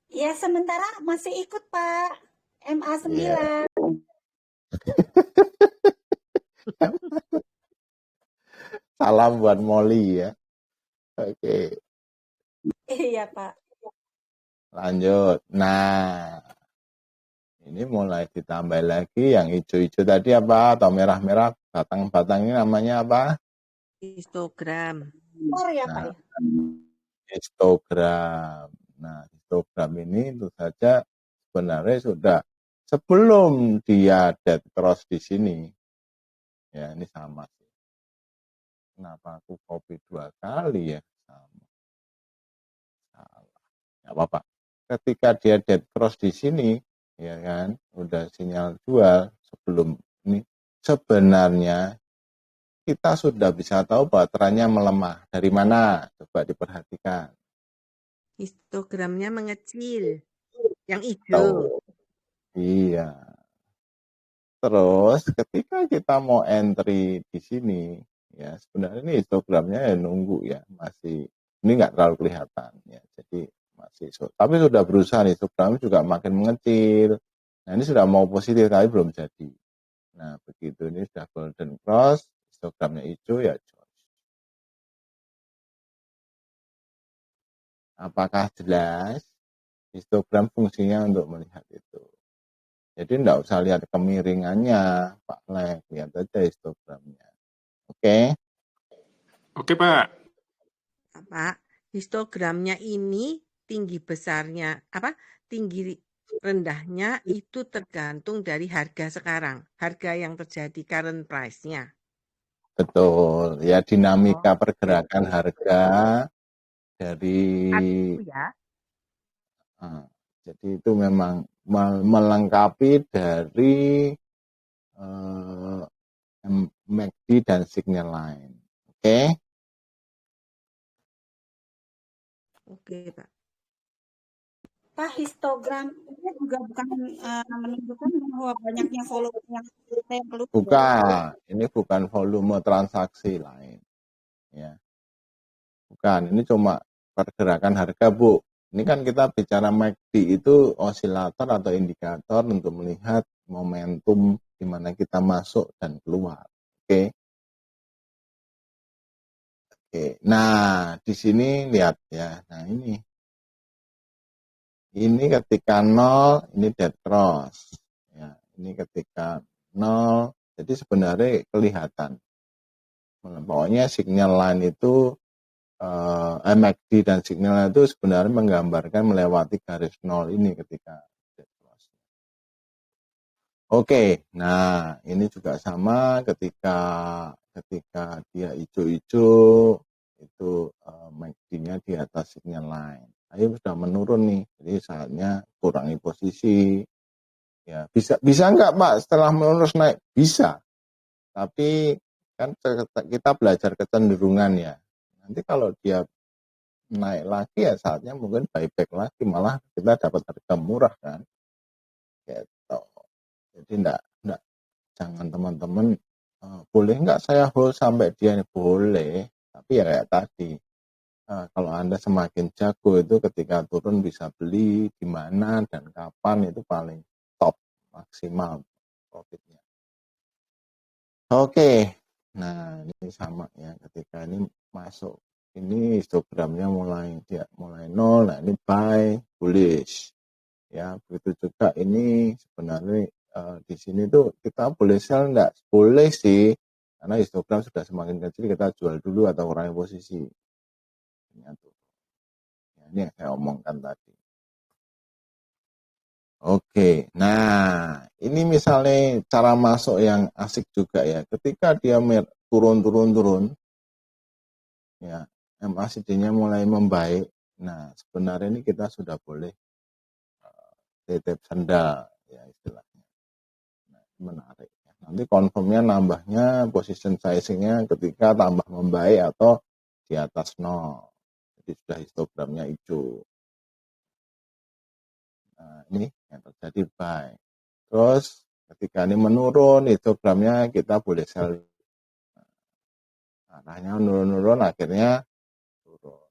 Ya sementara masih ikut Pak. MA 9. Yeah. Salam buat Molly ya. Oke. Iya Pak. Lanjut. Nah, ini mulai ditambah lagi yang hijau-hijau tadi apa? Atau merah-merah, batang-batang ini namanya apa? Histogram. Ya Pak ya. Histogram. Nah, histogram ini tentu saja sebenarnya sudah sebelum dia dead cross di sini. Ya, ini sama sih. Kenapa aku copy 2 kali ya? Sama. Salah. Nggak apa-apa. Ketika dia dead cross di sini, ya kan, udah sinyal jual sebelum ini, sebenarnya kita sudah bisa tahu bahwa trennya melemah. Dari mana? Coba diperhatikan. Histogramnya mengecil. Yang hijau. Iya. Terus ketika kita mau entry di sini, ya sebenarnya ini histogramnya ya nunggu ya, masih ini nggak terlalu kelihatan ya. Jadi masih, tapi sudah berusaha nih, histogramnya juga makin mengecil. Nah ini sudah mau positif tapi belum jadi. Nah begitu ini sudah golden cross, histogramnya hijau ya. Apakah jelas? Histogram fungsinya untuk melihat itu. Jadi tidak usah lihat kemiringannya, Pak Lek, lihat aja histogramnya. Oke? Oke, Pak. Pak, histogramnya ini tinggi besarnya, tinggi rendahnya itu tergantung dari harga sekarang, harga yang terjadi current price-nya. Betul, ya dinamika pergerakan harga dari ya. jadi itu memang melengkapi dari MACD dan signal line. Oke? Oke, Pak. Pak, histogram ini juga bukan menunjukkan bahwa banyaknya volume yang saya keluar. Bukan, ini bukan volume transaksi lain. Ya. Bukan, ini cuma pergerakan harga, Bu. Ini kan kita bicara MACD itu osilator atau indikator untuk melihat momentum di mana kita masuk dan keluar. Oke. Oke. Nah, di sini lihat ya. Nah, ini ketika 0, ini dead cross. Ya, ini ketika 0. Jadi sebenarnya kelihatan. Pokoknya signal line itu MACD dan signal itu sebenarnya menggambarkan melewati garis 0 ini ketika dead cross. Oke, nah ini juga sama ketika dia hijau-hijau itu MACD-nya di atas signal line. Ayo sudah menurun nih, jadi saatnya kurangi posisi. Ya, bisa enggak Pak setelah menurun naik? Bisa. Tapi kan kita belajar kecenderungan ya. Nanti kalau dia naik lagi ya saatnya mungkin buyback lagi, malah kita dapat harga murah kan. Gitu. Jadi enggak jangan teman-teman boleh enggak saya hold sampai dia ini? Boleh, tapi ya kayak tadi. Kalau Anda semakin jago itu ketika turun bisa beli di mana dan kapan itu paling top maksimal profitnya. Oke, nah ini sama ya ketika ini masuk ini histogramnya mulai 0, nah ini buy bullish ya. Begitu juga ini sebenarnya di sini tuh kita boleh sell enggak? Boleh sih, karena histogram sudah semakin kecil kita jual dulu atau kurangi posisi. Ya, ini yang saya omongkan tadi. Oke, nah ini misalnya cara masuk yang asik juga ya. Ketika dia turun, ya MACD-nya mulai membaik. Nah sebenarnya ini kita sudah boleh titip sendal ya istilahnya. Nah, menarik. Nanti confirmnya nambahnya position sizing-nya ketika tambah membaik atau di atas 0. Jadi sudah histogramnya hijau. Nah, ini yang terjadi buy. Terus ketika ini menurun histogramnya kita boleh sell. Arahnya menurun akhirnya turun.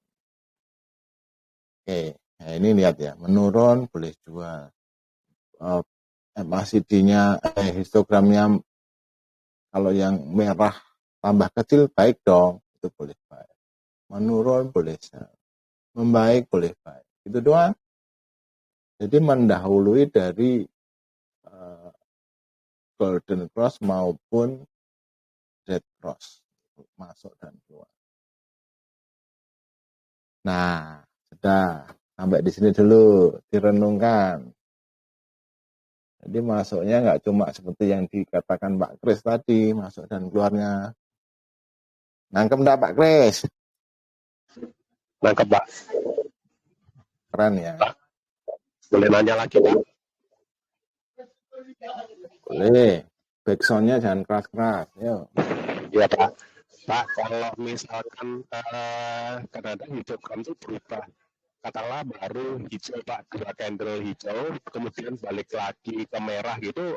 Oke, nah ini lihat ya, menurun boleh jual. MACD-nya histogramnya kalau yang merah tambah kecil baik dong, itu boleh buy. Menurun boleh sell. Membaik boleh buy. Itu doang. Jadi mendahului dari golden cross maupun red cross masuk dan keluar. Nah, sudah sampai di sini dulu direnungkan. Jadi masuknya nggak cuma seperti yang dikatakan Pak Kris tadi, masuk dan keluarnya. Nangkep enggak Pak Kris? Nangkep Pak. Keren ya. Boleh nanya lagi Pak? Boleh. Backsound-nya jangan keras-keras. Yuk. Iya Pak. Pak, kalau misalkan kadang-kadang histogram itu berubah. Katakanlah baru hijau Pak, 2 candle hijau, kemudian balik lagi ke merah gitu,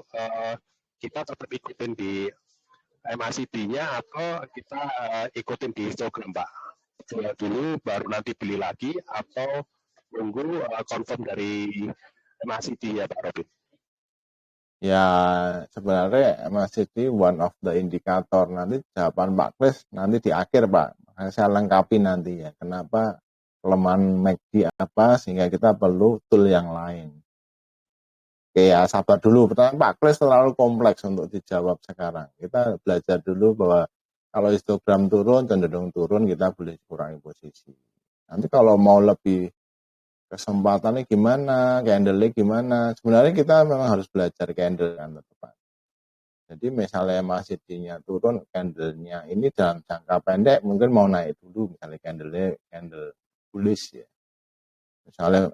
kita tetap ikutin di MACD-nya atau kita ikutin di histogram Pak? Jual dulu baru nanti beli lagi atau nunggu confirm dari MACD ya Pak Robin? Ya sebenarnya MACD one of the indicator. Nanti jawaban Pak Kris nanti di akhir Pak. Saya lengkapi nanti ya. Kenapa kelemahan MACD apa sehingga kita perlu tool yang lain. Oke ya sabar dulu. Pertanyaan Pak Kris terlalu kompleks untuk dijawab sekarang. Kita belajar dulu bahwa kalau histogram turun, cenderung turun, kita boleh kurangi posisi. Nanti kalau mau lebih kesempatannya gimana, candle-nya gimana. Sebenarnya kita memang harus belajar candle kan teman. Jadi misalnya MACD-nya turun, candle-nya ini dalam jangka pendek mungkin mau naik dulu, misalnya candle bullish ya. Misalnya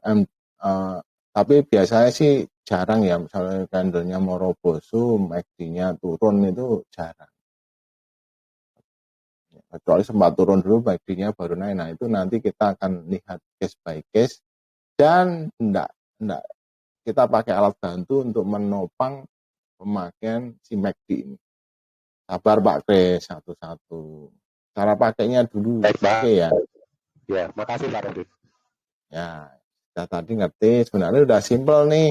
tapi biasanya sih jarang ya, misalnya candle-nya mau robosu, MACD-nya turun itu jarang. Kecuali sempat turun dulu, MACD-nya baru naik. Nah itu nanti kita akan lihat case by case dan enggak kita pakai alat bantu untuk menopang pemakaian si MACD ini. Sabar Pak Kris satu-satu. Cara pakainya dulu. Baik Pak. Oke ya. Ya, makasih Pak Robin. Ya, kita tadi ngerti. Sebenarnya udah simple nih.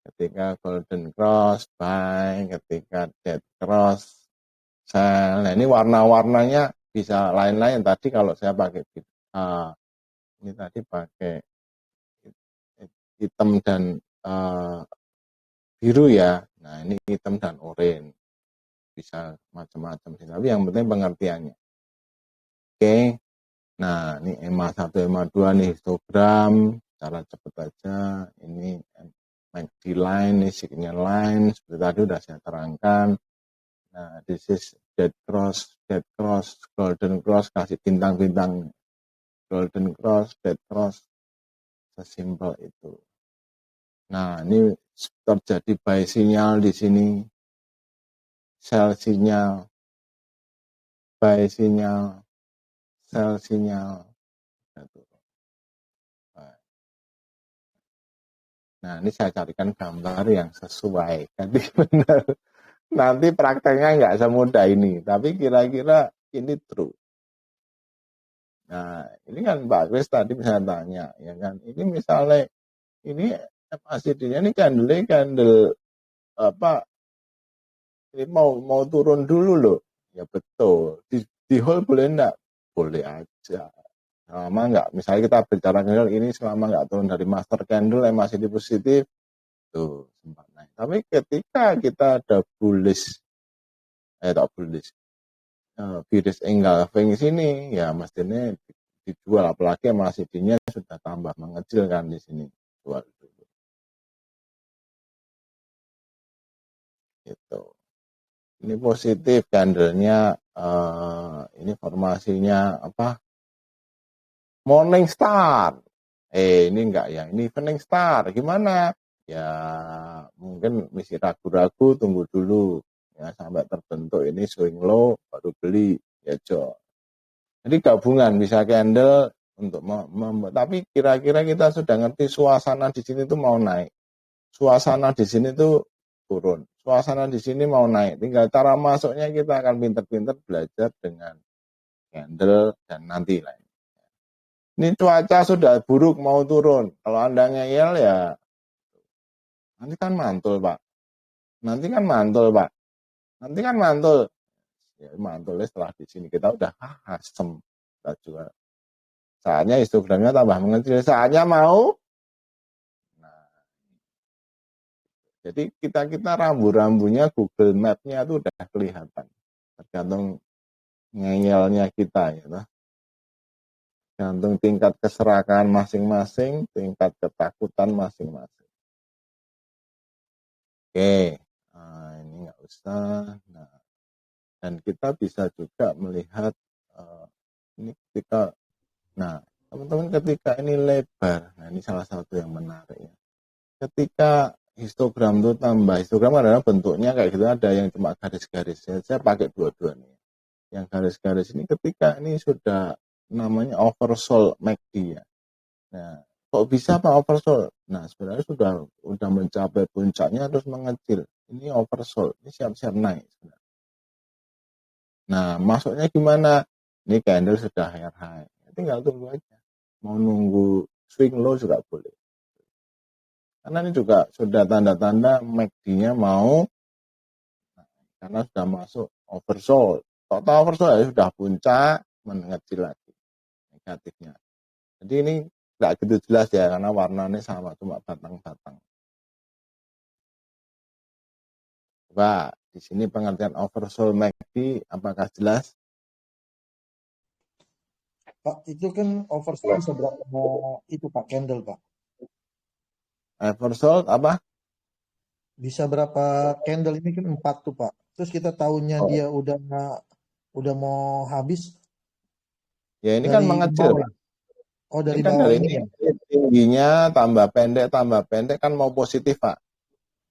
Ketika golden cross buy, ketika dead cross sell. Nah ini warna-warnanya bisa lain-lain. Tadi kalau saya pakai ini tadi pakai hitam dan biru ya. Nah ini hitam dan oranye. Bisa macam-macam sih. Tapi yang penting pengertiannya. Oke. Nah, ini EMA 1, EMA 2 nih histogram, cara cepet aja. Ini MACD line, ini signal line, seperti tadi udah saya terangkan. Nah, this is dead cross, golden cross, kasih bintang-bintang. Golden cross, dead cross, sesimpel itu. Nah, ini terjadi buy sinyal di sini, sell sinyal, buy sinyal, sell sinyal. Nah, ini saya carikan gambar yang sesuai. Jadi benar. Nanti prakteknya nggak semudah ini, tapi kira-kira ini true. Nah, ini kan Pak Kris tadi bisa tanya, ya kan? Ini misalnya, ini MACD-nya ini candle apa? Ini mau turun dulu loh. Ya betul. Di hold boleh enggak? Boleh aja. Selama enggak, misalnya kita bicara candle ini selama enggak turun dari master candle MACD positif, tuh sempat naik. Tapi ketika kita ada bullish, bearish engulfing sini, ya mestinya dijual, apalagi MACD-nya sudah tambah mengecil kan di sini. Jual dulu. Gitu. Ini positif candlenya, ini formasinya apa? Morning Star. Ini enggak ya, ini Evening Star. Gimana? Ya mungkin masih ragu-ragu, tunggu dulu. Ya sampai terbentuk ini swing low, baru beli. Ya Jo. Jadi gabungan bisa candle untuk tapi kira-kira kita sudah ngerti suasana di sini tuh mau naik. Suasana di sini tuh turun. Suasana di sini mau naik. Tinggal cara masuknya kita akan pinter-pinter belajar dengan candle dan nanti lain. Ini cuaca sudah buruk mau turun. Kalau Anda ngeyel ya nanti kan mantul, Pak. Nanti kan mantul. Ya mantulnya setelah di sini kita udah asem. Kita juga saatnya histogramnya tambah mengecil. Saatnya mau. Nah, jadi kita rambu-rambunya Google Map-nya itu udah kelihatan. Tergantung ngeyelnya kita ya. Tergantung tingkat keserakan masing-masing, tingkat ketakutan masing-masing. Oke, nah, ini nggak usah. Nah, dan kita bisa juga melihat ini ketika, nah teman-teman ketika ini lebar, nah ini salah satu yang menarik ya. Ketika histogram itu tambah, histogram adalah bentuknya kayak gitu, ada yang cuma garis-garis. Saya pakai dua-dua nih. Yang garis-garis ini ketika ini sudah namanya oversold MACD ya. Nah, kok bisa Pak oversold? Nah, sebenarnya sudah mencapai puncaknya terus mengecil. Ini oversold, ini siap-siap naik sebenarnya. Nah, masuknya gimana? Ini candle sudah higher high. Tinggal tunggu aja. Mau nunggu swing low juga boleh. Karena ini juga sudah tanda-tanda MACD-nya mau, karena sudah masuk oversold. Total oversold ya sudah puncak, mengecil lagi negatifnya. Jadi ini nggak gitu jelas ya, karena warnanya sama, cuma batang-batang. Coba di sini pengertian oversold MACD apakah jelas? Pak, itu kan oversold bisa berapa itu Pak candle Pak? Oversold apa? Bisa berapa candle ini kan 4 tuh Pak. Terus kita tahunya dia udah mau habis. Ya ini kan mengecil. Bawah. Oh dari ini kan bawah dari ini ya? Tingginya tambah pendek kan mau positif Pak.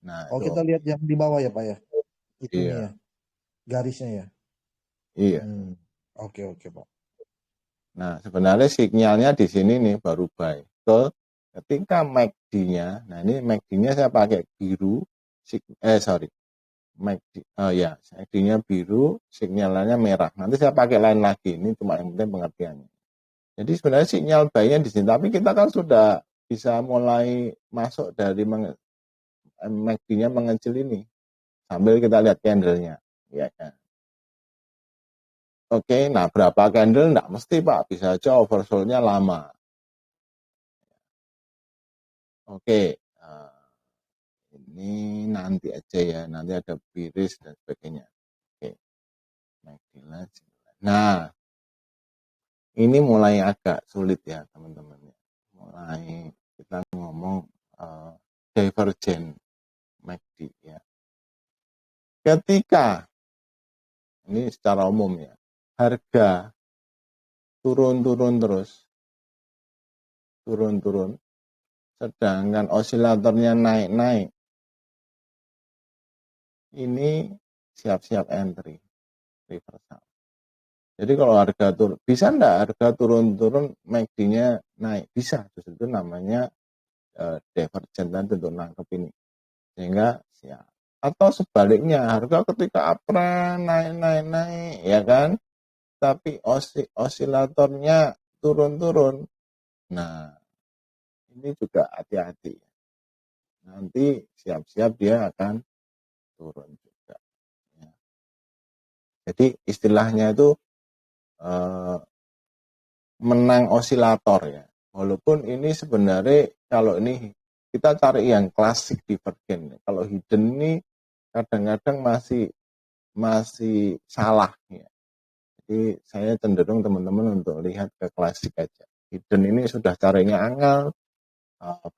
Nah, oh itu. Kita lihat yang di bawah ya Pak ya? Itu iya. ya? Garisnya ya? Iya. Oke Pak. Nah, sebenarnya sinyalnya di sini nih baru buy. Ketika MACD-nya, nah ini MACD-nya saya pakai biru, MACD-nya biru, sinyalnya merah. Nanti saya pakai lain lagi, ini cuma yang penting pengertiannya. Jadi sebenarnya sinyal buy-nya di sini, tapi kita kan sudah bisa mulai masuk dari MACD-nya mengecil ini, sambil kita lihat candle-nya, ya kan. Oke, nah berapa candle enggak mesti Pak, bisa aja oversold-nya lama. Oke, ini nanti aja ya, nanti ada bearish dan sebagainya. Oke, nah ini mulai agak sulit ya teman-teman. Mulai kita ngomong divergen MACD ya. Ketika ini secara umum ya, harga turun-turun terus, turun-turun, sedangkan osilatornya naik-naik, ini siap-siap entry reversal. Jadi kalau harga turun, bisa enggak harga turun-turun MACD-nya naik? Bisa, justru itu namanya divergen tadi untuk nangkep ini. Sehingga siap. Atau sebaliknya, harga ketika uptrend naik, ya kan? Tapi osilatornya turun-turun. Nah, ini juga hati-hati. Nanti siap-siap dia akan turun juga. Ya. Jadi istilahnya itu menang osilator ya. Walaupun ini sebenarnya kalau ini kita cari yang klasik divergen. Kalau hidden ini kadang-kadang masih salah ya. Jadi saya cenderung teman-teman untuk lihat ke klasik aja. Hidden ini sudah carinya angel,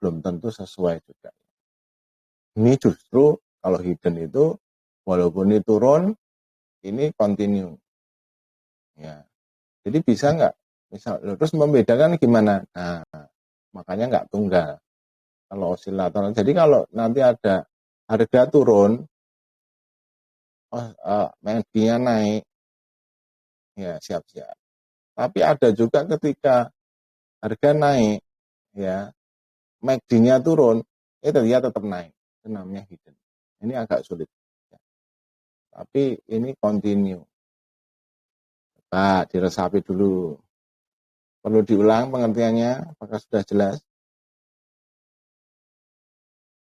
belum tentu sesuai juga. Ini justru kalau hidden itu walaupun ini turun, ini continue. Ya. Jadi bisa nggak? Misal terus membedakan gimana? Nah, makanya nggak tunggal. Kalau osilator. Jadi kalau nanti ada harga turun, MACD-nya naik, ya siap-siap. Tapi ada juga ketika harga naik, ya MACD-nya turun, dia tetap naik. Itu namanya hidden. Ini agak sulit. Ya. Tapi ini continue. Pak, diresapi dulu. Perlu diulang pengertiannya, apakah sudah jelas?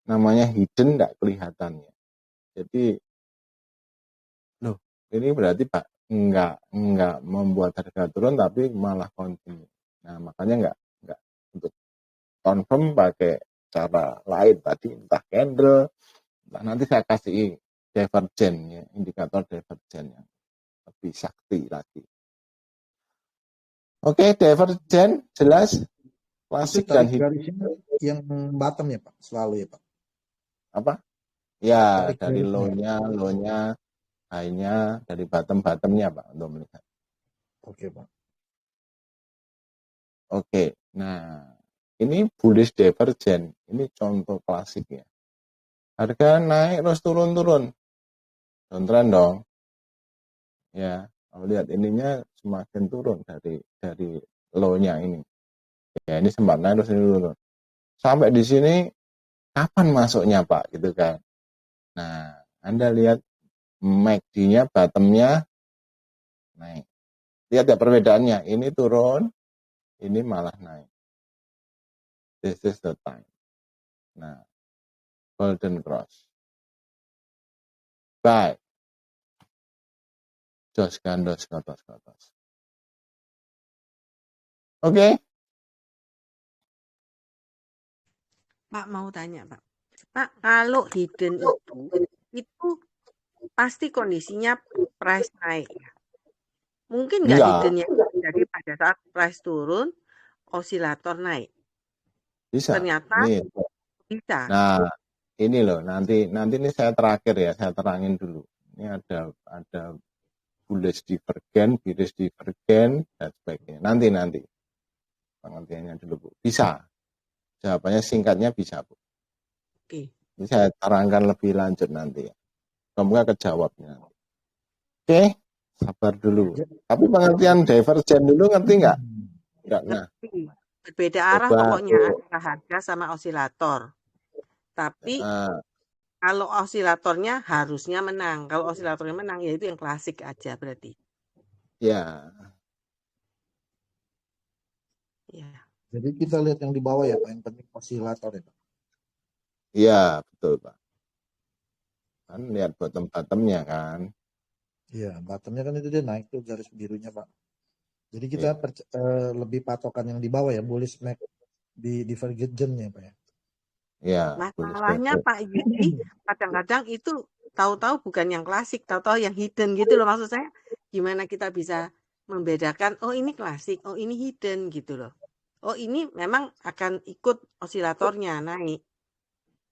Namanya hidden tidak kelihatan ya. Jadi, loh, ini berarti Pak enggak membuat harga turun tapi malah continue. Nah, makanya enggak untuk confirm pakai cara lain tadi, entah candle, entah nanti saya kasih divergen ya, indikator divergen yang lebih sakti lagi. Oke, divergen jelas, klasik dan hidden. Garisnya yang bottom ya Pak, selalu ya Pak. Apa? Ya, Tarik dari garisnya. low-nya, high-nya, dari bottom-bottomnya Pak untuk melihat. Oke Pak. Oke, nah ini bullish divergen, ini contoh klasik ya. Harga naik terus turun-turun, downtrend dong. Ya, kalau lihat ininya semakin turun dari low-nya ini. Ya, ini sempat naik terus ini turun. Sampai di sini kapan masuknya Pak gitu kan. Nah, Anda lihat MACD-nya bottom-nya naik. Lihat ya perbedaannya, ini turun, ini malah naik. This is the time. Nah, golden cross. Buy. Jos gandos kotos. Oke. Pak mau tanya Pak. Pak, kalau hidden itu pasti kondisinya price naik ya. Mungkin nggak hiddennya jadi pada saat price turun, osilator naik. Bisa. Ternyata ini. Bisa. Nah, ini loh, nanti ini saya terakhir ya, saya terangin dulu. Ini ada bullish divergen, bearish divergen, dan sebagainya. Nanti pengertiannya dulu Bu. Bisa. Jawabannya singkatnya bisa Bu. Oke. Ini saya terangkan lebih lanjut nanti ya. Semoga kejawabnya. Oke, sabar dulu. Tapi pengertian divergen dulu ngerti nggak? Enggak, nah. Berbeda arah pokoknya antara harga sama osilator. Tapi kalau osilatornya harusnya menang. Kalau osilatornya menang ya itu yang klasik aja berarti. Ya. Ya. Jadi kita lihat yang di bawah ya Pak, yang penting osilator ya Pak. Iya, betul Pak. Kan lihat bottom-bottomnya kan. Iya, bottomnya kan itu dia naik tuh garis birunya Pak. Jadi kita lebih patokan yang di bawah ya, bullish MACD di divergennya Pak ya. Iya. Masalahnya Pak Yudi kadang-kadang itu tahu-tahu bukan yang klasik, tahu-tahu yang hidden gitu loh, maksud saya. Gimana kita bisa membedakan, oh ini klasik, oh ini hidden gitu loh. Oh ini memang akan ikut osilatornya naik.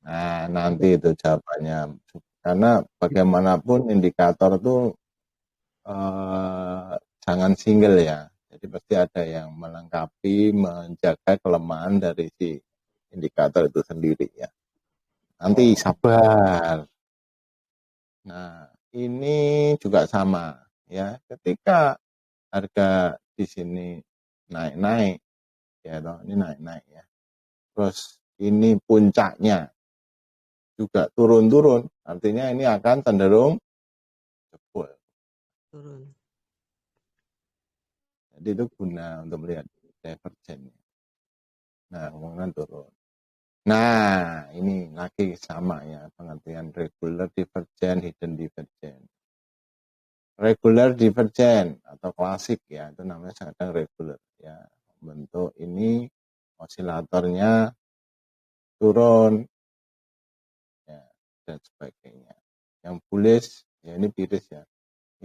Nah, nanti itu jawabannya. Karena bagaimanapun indikator itu jangan single ya. Jadi pasti ada yang melengkapi, menjaga kelemahan dari si indikator itu sendiri ya. Nanti sabar. Nah, ini juga sama ya. Ketika harga di sini naik-naik ya toh, ini naik-naik ya. Terus ini puncaknya juga turun-turun, artinya ini akan cenderung jebol. Turun. Jadi itu guna untuk melihat divergen. Nah, kemudian turun. Nah, ini lagi sama ya pengertian regular divergen, hidden divergen. Regular divergen atau klasik ya, itu namanya kadang regular ya. Bentuk ini osilatornya turun ya, dan sebagainya. Yang bullish ya ini piris ya.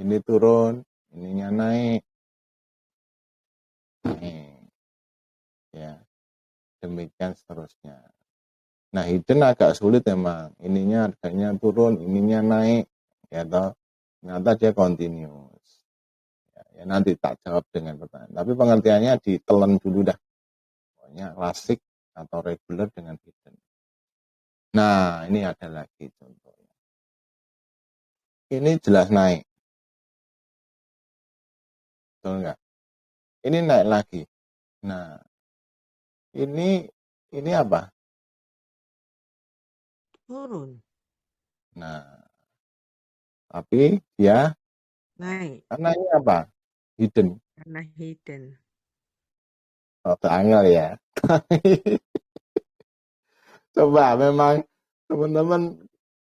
Ini turun, ininya naik. Ya, demikian seterusnya. Nah, hidden agak sulit emang. Ininya harganya turun, ininya naik. Ya toh, ternyata dia continuous. Ya, nanti tak jawab dengan pertanyaan. Tapi pengertiannya ditelan dulu dah. Pokoknya klasik atau regular dengan hidden. Nah, ini ada lagi contohnya. Ini jelas naik. Betul enggak? Ini naik lagi. Nah, ini apa? Turun. Nah, tapi dia Naik. karena ini apa? Hidden. Karena hidden. Oh, angel ya. Coba memang teman-teman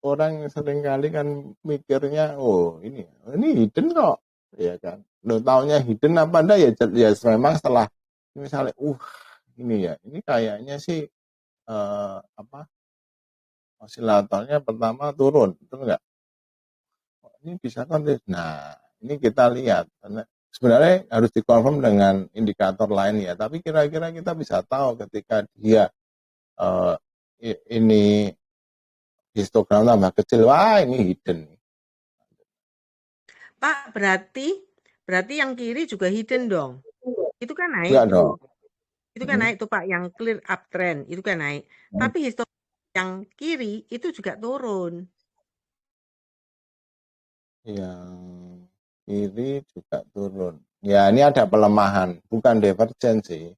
orang sering kali kan mikirnya, oh ini hidden kok, ya kan. Lo taunya hidden apa enggak ya? Ya memang setelah misalnya, ini ya, ini kayaknya sih osilatornya pertama turun, betul enggak? Ini bisa kan? Nah, ini kita lihat. Sebenarnya harus dikonfirm dengan indikator lain ya, tapi kira-kira kita bisa tahu ketika dia ini histogram tambah kecil, wah ini hidden. Pak, berarti yang kiri juga hidden dong. Itu kan naik Enggak tuh. dong. Itu kan naik tuh Pak, yang clear uptrend itu kan naik. Tapi histogram yang kiri itu juga turun. Yang kiri juga turun. Ya, ini ada pelemahan, bukan divergen sih.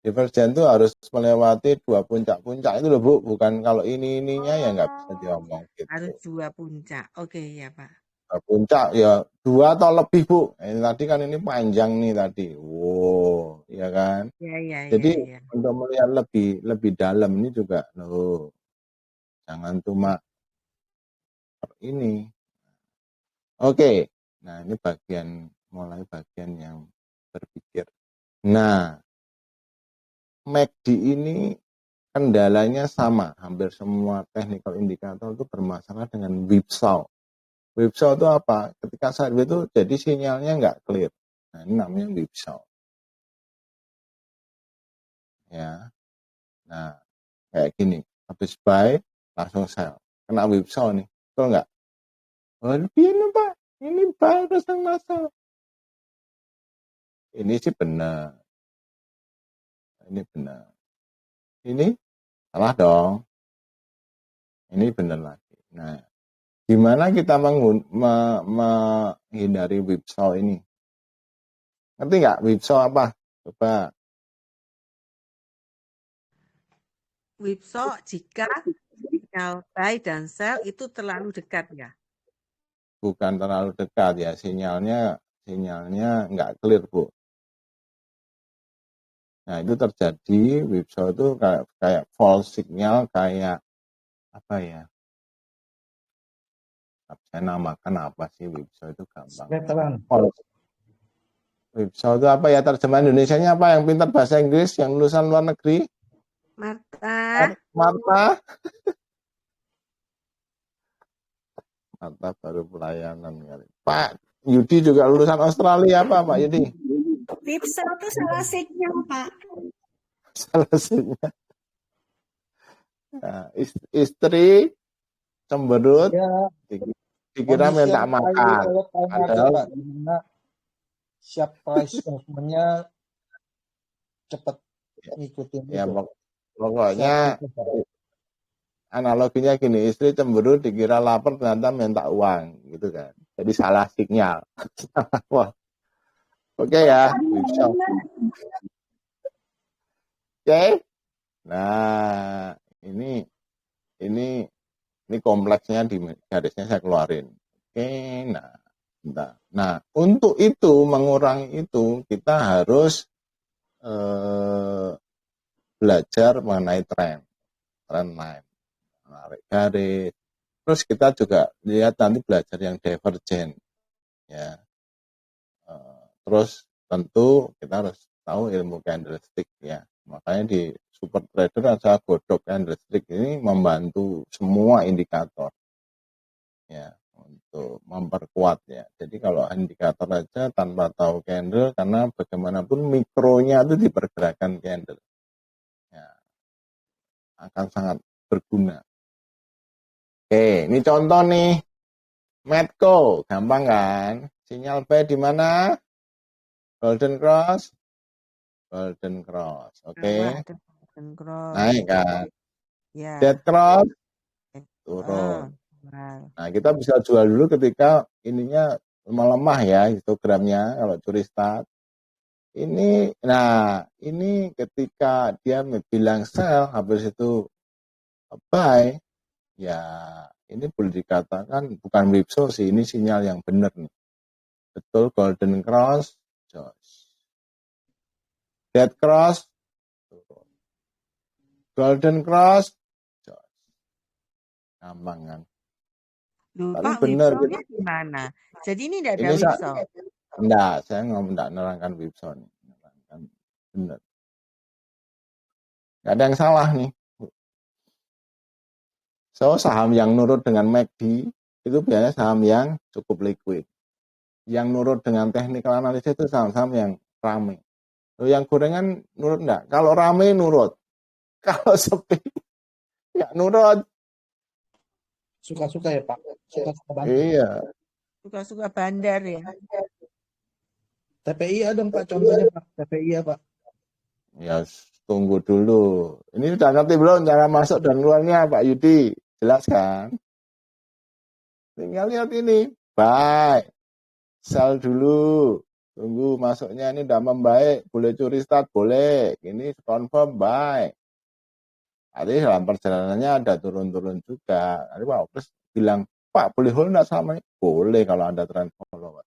Divergen itu harus melewati dua puncak-puncak itu loh Bu, bukan kalau ininya ya nggak bisa diomong gitu. Harus dua puncak. Oke ya Pak. Puncak ya 2 atau lebih Bu. Ini tadi kan ini panjang nih tadi. Wow, ya kan? Ya. Jadi untuk melihat lebih dalam ini juga loh. Jangan cuma ini. Oke. Nah, ini mulai bagian yang berpikir. Nah, MACD ini kendalanya sama. Hampir semua technical indikator itu bermasalah dengan whipsaw. Whipsaw itu apa? Ketika sideways itu jadi sinyalnya nggak clear. Nah, ini namanya whipsaw. Ya. Nah, kayak gini. Habis buy, langsung sell. Kena whipsaw nih. Betul nggak? Oh, ini Pak. Ini buy terus masuk. Ini sih benar. Ini benar. Ini salah dong. Ini benar lagi. Nah, gimana kita menghindari whipsaw ini? Ngerti nggak whipsaw apa? Coba. Whipsaw jika sinyal buy dan sell itu terlalu dekat ya? Bukan terlalu dekat ya, sinyalnya nggak clear Bu. Nah itu terjadi whipsaw itu kayak false signal, kayak apa ya? Saya namakan apa sih whipsaw itu gampang. False. Whipsaw itu apa ya, terjemahan Indonesianya apa? Yang pintar bahasa Inggris, yang lulusan luar negeri? Marta. Kata baru pelayanan kali. Pak Yudi juga lulusan Australia apa Pak Yudi? Pipsel itu salah signal, Pak. Salah sinyal. Nah, istri cemberut Ya, dikira kondisi minta yang high makan. volatile market, Padahal Pak, di mana siap price movement-nya cepat ngikutin ya itu. pokoknya Short itu, Pak. analoginya gini, istri cemberut dikira lapar ternyata minta uang gitu kan. Jadi salah sinyal. Wah, oke ya, bisa. Oke. Nah, ini kompleksnya di garisnya saya keluarin. Oke, nah, bentar. Nah, untuk itu mengurangi itu kita harus belajar mengenai trend line, menarik garis. Terus kita juga lihat nanti belajar yang divergen, ya. Terus tentu kita harus tahu ilmu candlestick ya. Makanya di super trader ada godok candlestick ini membantu semua indikator ya untuk memperkuat ya. Jadi kalau indikator aja tanpa tahu candle, karena bagaimanapun mikronya itu di pergerakan candle ya, akan sangat berguna. Oke, ini contoh nih Medco, gampang kan? Sinyal buy di mana? Golden Cross, oke. Golden Cross. Naik kan? Ya. Dead Cross turun. Nah, kita bisa jual dulu ketika ininya melemah ya histogramnya kalau curi start. Ini ketika dia bilang sell habis itu buy, ya ini boleh dikatakan bukan whipsaw sih, ini sinyal yang benar nih. Betul, Golden Cross, Dead Cross, turun. Golden Cross, gampang kan? Lupa whipsaw-nya di mana? Jadi ini tidak ada whipsaw. Enggak, saya enggak nerangkan whipsaw nih. Nerangkan benar. Enggak ada yang salah nih. So, saham yang nurut dengan MACD itu biasanya saham yang cukup liquid. Yang nurut dengan technical analysis itu saham-saham yang rame. Lalu yang gorengan nurut enggak? Kalau rame nurut. Kalau sepi enggak nurut. Suka-suka ya Pak? Suka-suka bandar. Iya. Suka-suka bandar ya. TPI ada Pak contohnya Pak? TPI ya Pak? Ya tunggu dulu. Ini sudah ngerti belum cara masuk dan keluarnya Pak Yudi? Jelas kan? Tinggal lihat ini. Buy. Sell dulu. Tunggu masuknya ini udah membaik. Boleh curi start? Boleh. Ini confirm buy. Artinya dalam perjalanannya ada turun-turun juga. Nanti Pak Opres bilang, Pak boleh hold nggak sama ini? Boleh kalau Anda trend follow.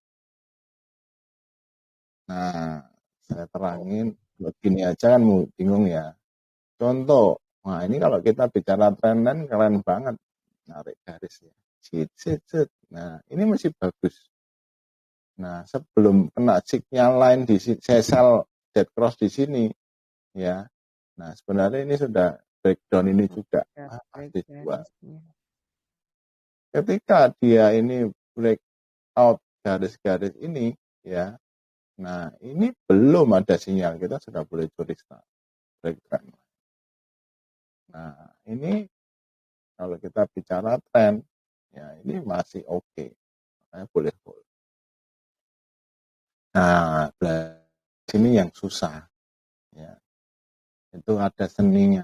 Nah, saya terangin. Begini aja kan bingung ya. Contoh. Nah ini kalau kita bicara trend line keren banget. Narik garis ya. Sit. Nah ini masih bagus. Nah sebelum kena signal line di saya sell dead cross di sini ya. Nah sebenarnya ini sudah breakdown ini juga pasti jual. Ketika dia ini break out garis-garis ini ya. Nah ini belum ada sinyal, kita sudah boleh curi start break trend. Nah ini kalau kita bicara trend ya ini masih oke. Makanya boleh hold. Nah, sini yang susah, ya, itu ada seninya.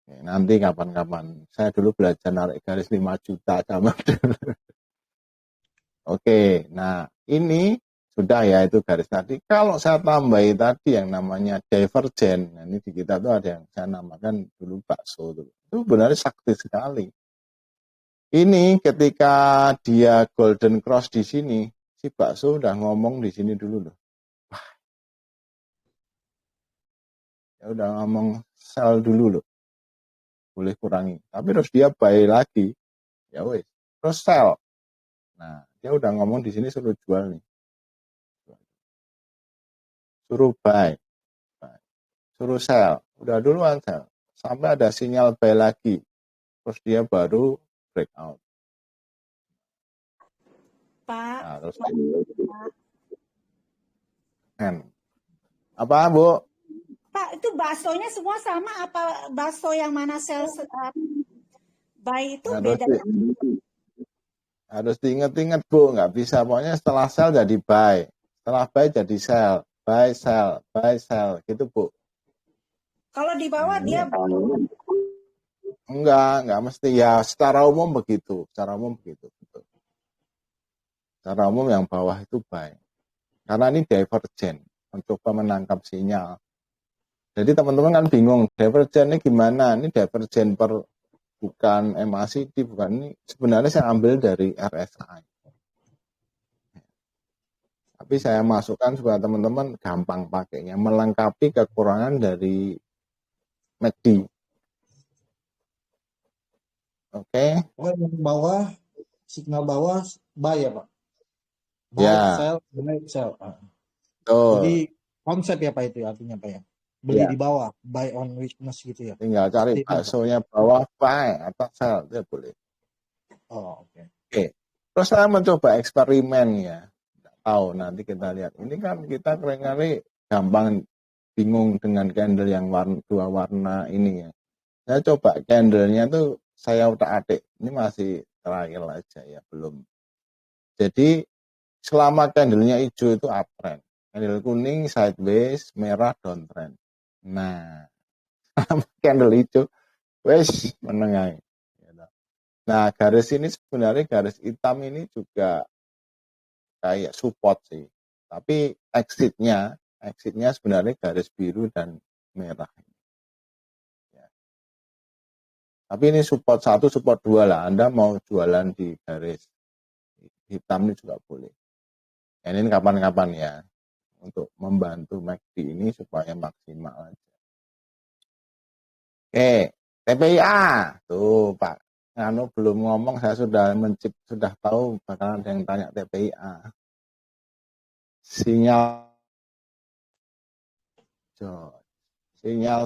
Oke, nanti kapan-kapan. Saya dulu belajar narik garis 5 juta sama dulu. Oke, nah ini sudah ya itu garis tadi. Kalau saya tambahi tadi yang namanya divergen, nah ini di kita tuh ada yang saya namakan dulu bakso tuh. Itu benar sakti sekali. Ini ketika dia golden cross di sini, si bakso udah ngomong di sini dulu loh. Wah. Ya udah ngomong sell dulu loh. Boleh kurangi. Tapi terus dia buy lagi. Ya wes, terus sell. Nah, dia udah ngomong di sini suruh jual nih. Suruh buy. Suruh sell. Udah duluan sell. Sampai ada sinyal buy lagi. Terus dia baru breakout. Pak. Harus Pak. apa, Bu? Pak, itu baksonya semua sama apa bakso yang mana sel buy itu beda? Harus diinget-inget, Bu. Nggak bisa. Pokoknya setelah sell jadi buy. Setelah buy jadi sell. Buy, sell. Buy, sell. Gitu, Bu. Kalau di bawah dia enggak mesti. Ya, secara umum begitu. Secara umum begitu. Betul. Secara umum yang bawah itu buy. Karena ini divergen. Mencoba menangkap sinyal. Jadi teman-teman kan bingung. Divergen ini gimana? Ini divergen bukan MACD, bukan ini. Sebenarnya saya ambil dari RSI. Tapi saya masukkan supaya teman-teman gampang pakainya. Melengkapi kekurangan dari MACD. Oke. Oh, yang bawah, signal bawah buy ya Pak? Buy, Ya. sell, buy, sell. Betul. Jadi konsep ya Pak itu artinya Pak ya? Beli Ya. di bawah, buy on weakness gitu ya? Tinggal cari baksonya bawah, buy atau sell, dia boleh. Oh, oke. Oke. Terus saya mencoba eksperimen ya. Nggak tahu, nanti kita lihat. Ini kan kita kali gampang bingung dengan candle yang dua warna ini ya. Saya coba candlenya tuh saya utak-atik. Ini masih trial aja ya, belum. Jadi selama candlenya hijau itu uptrend. Candle kuning sideways, merah downtrend. Nah, candle hijau wes menengai. Nah, garis ini sebenarnya garis hitam ini juga kayak support sih. Tapi exitnya sebenarnya garis biru dan merah. Ya. Tapi ini support 1, support 2 lah. Anda mau jualan di garis hitam ini juga boleh. Ya, ini kapan-kapan ya. Untuk membantu MACD ini supaya maksimal aja. Oke, TPIA. Tuh Pak, Anu belum ngomong, saya sudah tahu bakalan ada yang tanya TPIA. Sinyal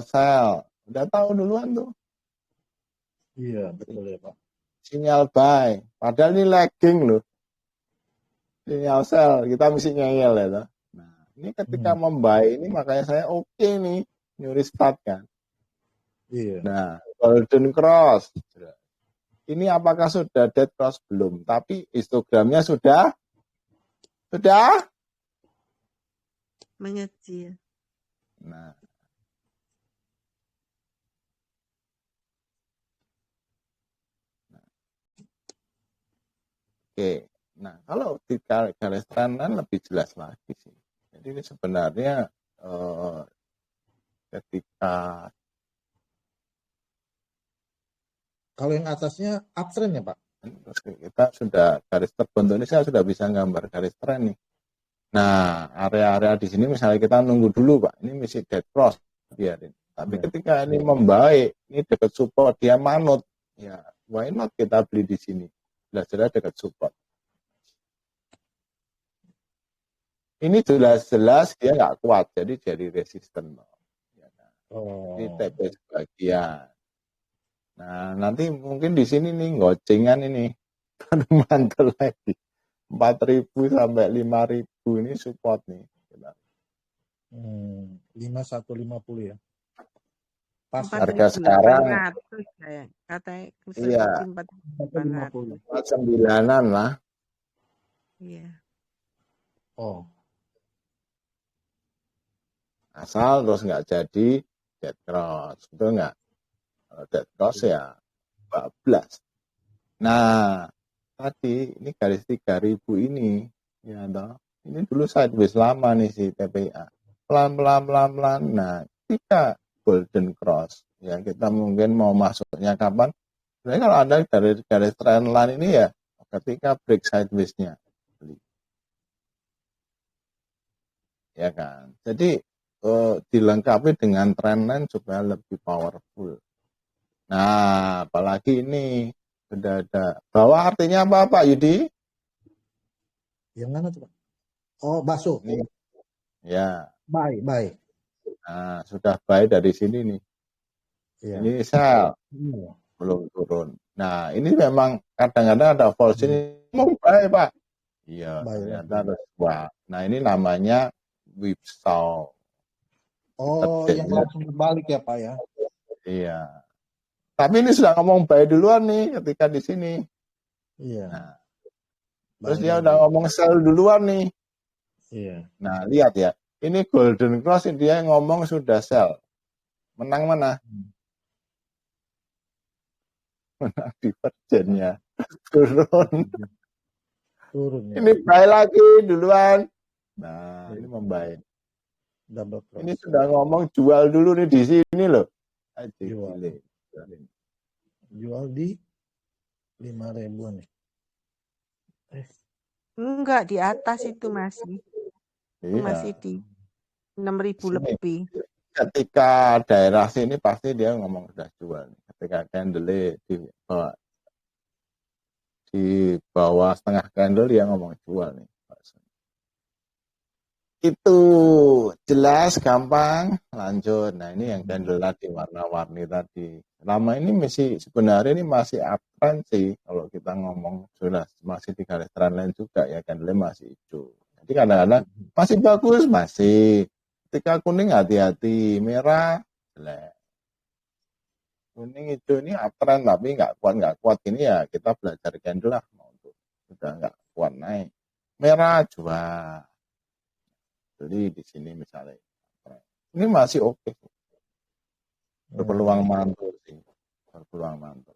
sell. Udah tahu duluan tuh. Iya, betul ya Pak. Sinyal buy. Padahal ini lagging loh. Sinyal sell. Kita mesti ngeyel ya. Toh. Nah, ini ketika membuy ini makanya saya oke nih. New restart kan. Iya. Nah, golden cross. Ini apakah sudah dead cross belum? Tapi histogramnya sudah mengecil. Nah. Oke. Nah, kalau di garis trendline lebih jelas lagi sih. Jadi ini sebenarnya ketika kalau yang atasnya uptrend ya Pak? Terus kita sudah garis terbentuk ini saya sudah bisa gambar garis trend nih. Nah, area-area di sini misalnya kita nunggu dulu Pak, ini mesti dead cross biarin. Tapi ketika ini membaik, ini dekat support, dia manut, ya why not kita beli di sini? Jelas-jelas dekat support. Ini jelas-jelas dia nggak kuat, jadi resisten. Ya, ini TP sebagian. Nah, nanti mungkin di sini nih gocengan ini mantul lagi 4.000 sampai 5.000 ini support nih. 5150 ya. Pas harga sekarang katanya iya 4.900 lah. Iya. Oh. Asal terus nggak jadi dead cross, betul nggak? Kalau dead cross ya 14. Nah, tadi ini garis 3.000 ini, ya toh. Ini dulu sideways lama nih si TPA. Pelan-pelan. Nah, ketika golden cross, ya kita mungkin mau masuknya kapan? Sebenarnya kalau ada dari garis trendline ini ya, ketika break sideways-nya. Ya kan? Jadi dilengkapi dengan trendline supaya lebih powerful. Nah, apalagi ini sudah ada. Bawah artinya apa Pak Yudi? Yang mana tuh Pak? Oh, bakso. Ini. Ya. Buy. Nah, sudah buy dari sini nih. Ya. Ini sell. Belum turun. Nah, ini memang kadang-kadang ada false ini. Mau buy Pak. Iya, Buy ternyata lagi. harus wah. Nah, ini namanya whipsaw. Oh, yang Terjadinya langsung berbalik ya Pak ya? iya. Tapi ini sudah ngomong buy duluan nih ketika di sini. Iya, Nah, terus buy dia udah lagi. ngomong sell duluan nih. Iya. Nah, lihat ya. Ini golden cross dia ngomong sudah sell. Menang mana? Menang divergennya. Turun. Turun ya. Ini buy lagi duluan. Nah, Iya. ini membuy. Double cross. Ini sudah ngomong jual dulu nih di sini loh. Aja Jual. gile. Jual di 5.000 nih. Enggak, di atas itu masih. Masih Iya. di 6.000 Sini. lebih. Ketika daerah sini pasti dia ngomong sudah jual. Ketika candle di bawah setengah candle dia ngomong jual nih. Itu jelas gampang. Lanjut. Nah, ini yang candle tadi warna-warni tadi. Lama ini sebenarnya ini masih uptrend sih kalau kita ngomong sudah masih di garis trendline juga ya, candle masih hijau. Jadi kadang-kadang masih bagus, masih. Ketika kuning hati-hati, merah jelek. Kuning hijau ini uptrend tapi nggak kuat ini ya kita belajar candle lah untuk sudah nggak kuat naik. Merah jual. Beli di sini misalnya. Ini masih oke. Berpeluang mantul sih. Berpeluang mantul.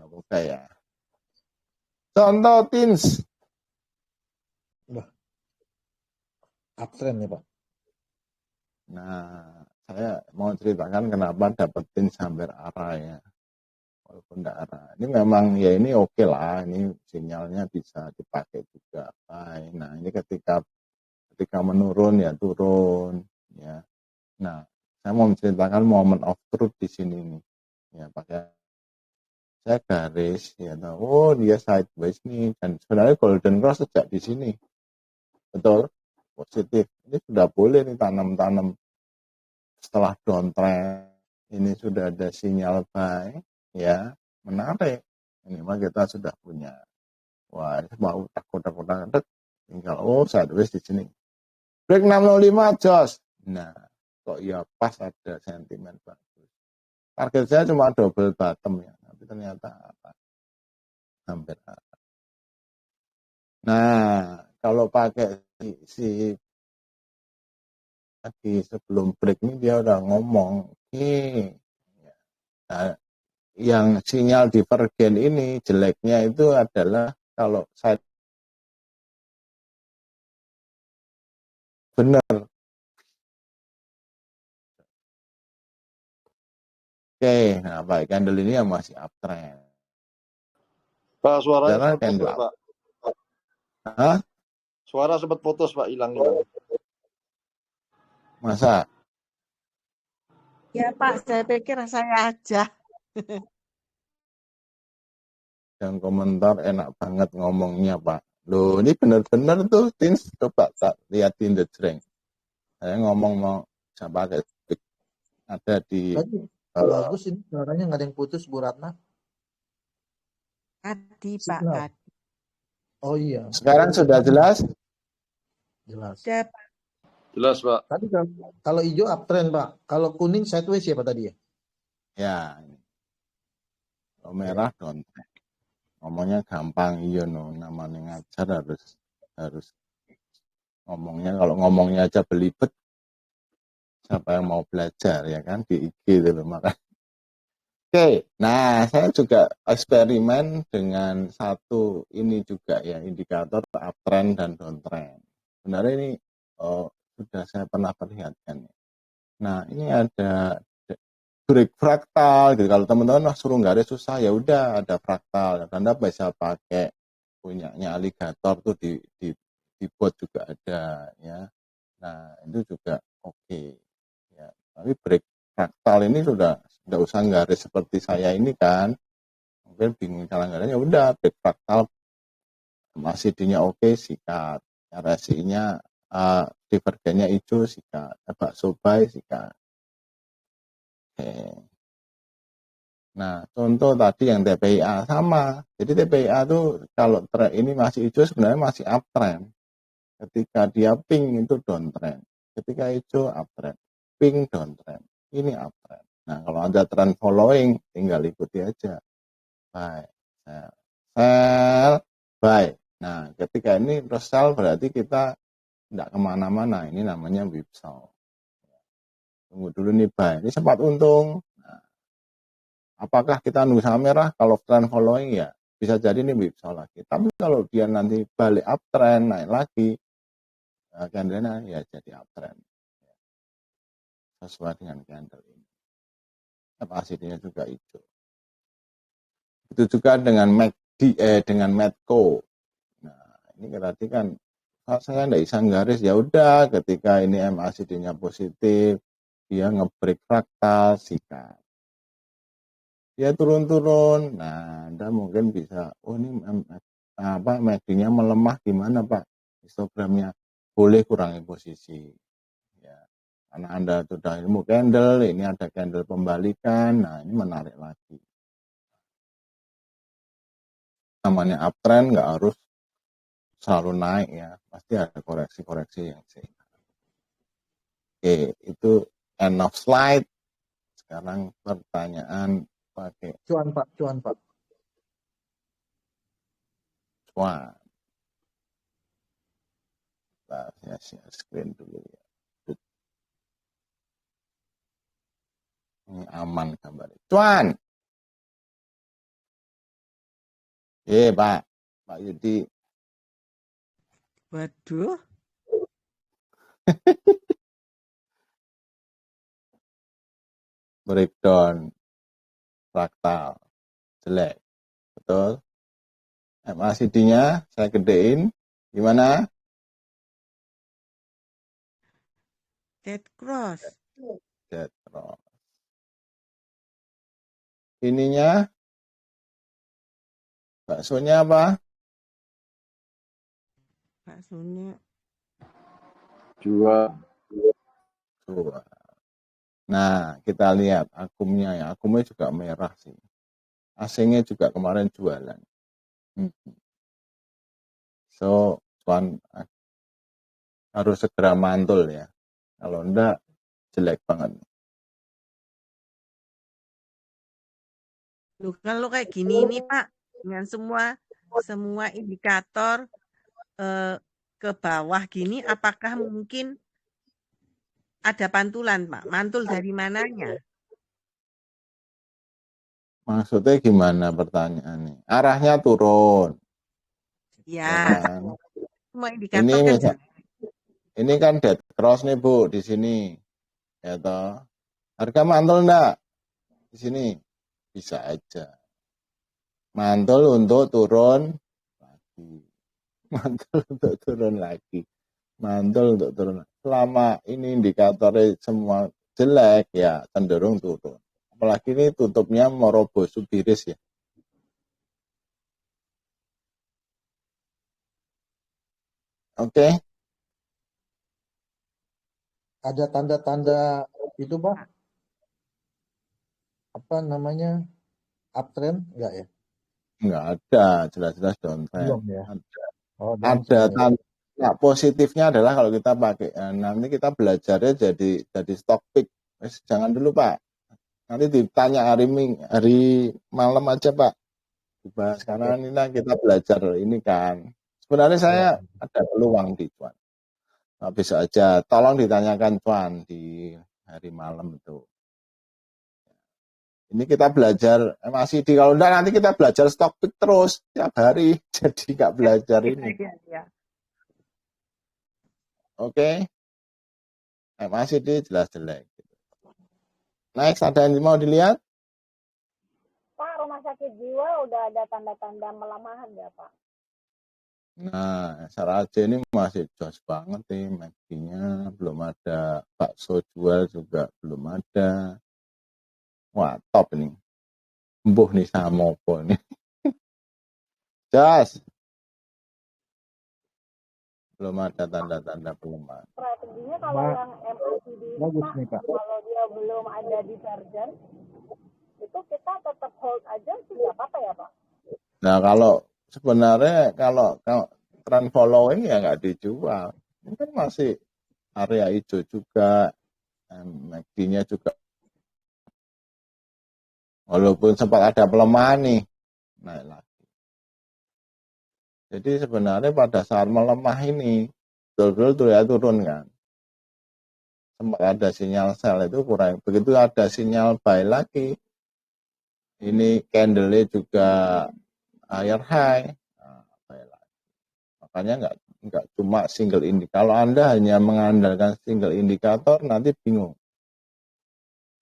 Oke ya. Contoh Tins. Wah. Uptrend ya Pak. Nah, saya mau ceritakan kenapa dapetin hampir arah ya. Walaupun tidak arah. Ini memang ya ini oke lah. Ini sinyalnya bisa dipakai juga. Nah, ini ketika menurun ya turun ya. Nah, saya mau menceritakan moment of truth di sini nih. Ya, pakai saya garis ya tahu oh dia sideways nih dan sebenarnya golden cross sejak di sini. Betul? Positif. Ini sudah boleh nih tanam-tanam setelah downtrend. Ini sudah ada sinyal buy ya, menarik. Ini mah kita sudah punya. Wah, mau takut tinggal sideways di sini. Break 605 jos. Nah, kok ya pas ada sentimen bagus. Target saya cuma double bottom ya, tapi ternyata apa? Hampir apa. Nah, kalau pakai si tadi sebelum break ini dia udah ngomong, nah, yang sinyal divergen ini jeleknya itu adalah kalau saya benar. Oke, nah baik candle ini yang masih uptrend. Pak, suaranya Karena sempat putus, Pak. Hah? Suara sempat putus, Pak, hilang. Masa? Ya Pak, saya pikir saya aja. Yang komentar enak banget ngomongnya Pak. Loh ini benar-benar tuh Tins, coba tak liatin the strength. Saya ngomong mau siapa pakai speak. Ada di bagus ini suaranya nggak ada yang putus Bu Ratna. Tadi Pak, Signal. tadi. Oh iya. Sekarang sudah jelas? Jelas. Sudah, Pak. Jelas, Pak. Tadi kalau hijau uptrend Pak, kalau kuning sideways ya Pak tadi ya? Ya. Kalau merah downtrend. Ngomongnya gampang iya no, namanya ngajar harus ngomongnya, kalau ngomongnya aja belibet siapa yang mau belajar ya kan di IG itu makanya. Oke, nah saya juga eksperimen dengan satu ini juga ya indikator uptrend dan downtrend. Sebenarnya ini sudah saya pernah perlihatkan. Nah ini ada break fraktal gitu. Kalau teman-teman suruh garis susah ya udah ada fraktal. Anda bisa pakai punyanya alligator tuh di bot juga ada ya. Nah itu juga oke. Ya. Tapi break fraktal ini sudah usah garis seperti saya ini kan. Mungkin bingung cara garisnya udah break fraktal masih dinya oke sikat. RSI-nya divergennya hijau sikat. Bakso buy sikat. Oke. Nah, contoh tadi yang TPIA sama. Jadi TPIA tuh kalau ini masih hijau sebenarnya masih uptrend. Ketika dia pink itu downtrend. Ketika hijau uptrend. Pink downtrend. Ini uptrend. Nah, kalau ada trend following, tinggal ikuti aja. Buy, sell, buy. Nah, ketika ini sell berarti kita tidak kemana-mana. Ini namanya whipsaw. Tunggu dulu nih buy. Ini sempat untung. Apakah kita nunggu saham merah? Kalau trend following ya bisa jadi ini whipsaw lagi. Tapi kalau dia nanti balik uptrend, naik lagi, candlenya ya jadi uptrend. Sesuai dengan candle ini. Kapasitinya juga hijau. Itu juga dengan dengan Medco. Nah, ini tadi kan saya tidak bisa garis, ya udah ketika ini MACD-nya positif, dia nge-break fraktal, sikat. Dia turun-turun, nah Anda mungkin bisa, oh ini MACD-nya melemah gimana Pak? Histogramnya boleh kurangi posisi. Ya, karena Anda sudah ilmu candle, ini ada candle pembalikan, nah ini menarik lagi. Namanya uptrend nggak harus selalu naik ya, pasti ada koreksi-koreksi yang sehat. Oke, itu end of slide. Sekarang pertanyaan pakai Cuan Pak. cuan. Saya share screen dulu ya. Ini aman gambarnya. Cuan. Pak Yudi. Waduh. Breakdown fraktal jelek, betul. MACD-nya saya gedein, gimana? Dead cross. Ininya, baksonya apa? Baksonya Jual. Nah, kita lihat akumnya ya. Akumnya juga merah sih. AC-nya juga kemarin jualan. So, cuan harus segera mantul ya. Kalau enggak, jelek banget. Loh, kalau kayak gini ini Pak, dengan semua indikator ke bawah gini, apakah mungkin ada pantulan Pak? Mantul dari mananya? Maksudnya gimana pertanyaannya? Arahnya turun. Ya, kan? semua indikator kan ini kan dead cross nih Bu di sini. Ya toh. Harga mantul enggak? Di sini bisa aja. Mantul untuk turun lagi. Mantul untuk turun lagi. Mantul untuk turun. Selama ini indikatornya semua jelek ya cenderung turun. Apalagi ini tutupnya meroboh subiris ya. Oke. Ada tanda-tanda itu Pak? Apa namanya? Uptrend enggak ya? Enggak ada, jelas-jelas downtrend. Belum ya. Ada tanda. Nah, positifnya adalah kalau kita pakai nanti kita belajarnya jadi stock pick. Jangan dulu Pak. Nanti ditanya hari malam aja Pak. Dibahas karena ini kita belajar ini kan. Sebenarnya saya ada peluang di cuan. Nah, bisa aja. Tolong ditanyakan cuan di hari malam itu. Ini kita belajar MACD. Kalau enggak nanti kita belajar stock pick terus tiap hari. Jadi nggak belajar ini. Oke. MACD jelas jelek. Next, ada yang mau dilihat? Pak, rumah sakit jiwa udah ada tanda-tanda melamahan ya Pak? Nah, Saraje ini masih jos banget nih, MACD-nya belum ada, bakso jual juga belum ada. Wah, top ini. Embuh nih sama apa nih. Jos. Belum ada tanda-tanda pelemahan. Strateginya kalau yang MACD ini Pak, kalau dia belum ada divergen? itu kita tetap hold aja sih nggak apa-apa ya Pak? Nah, sebenarnya kalau trend following ya nggak dijual. Mungkin masih area hijau juga, MACD-nya juga. Walaupun sempat ada pelemahan nih, naik lagi. Jadi sebenarnya pada saat melemah ini, betul-betul ya turun kan. Sempat ada sinyal sell itu kurang. Begitu ada sinyal buy lagi, ini candle-nya juga higher high. Nah, buy lagi. Makanya nggak cuma single indikator. Kalau Anda hanya mengandalkan single indikator, nanti bingung.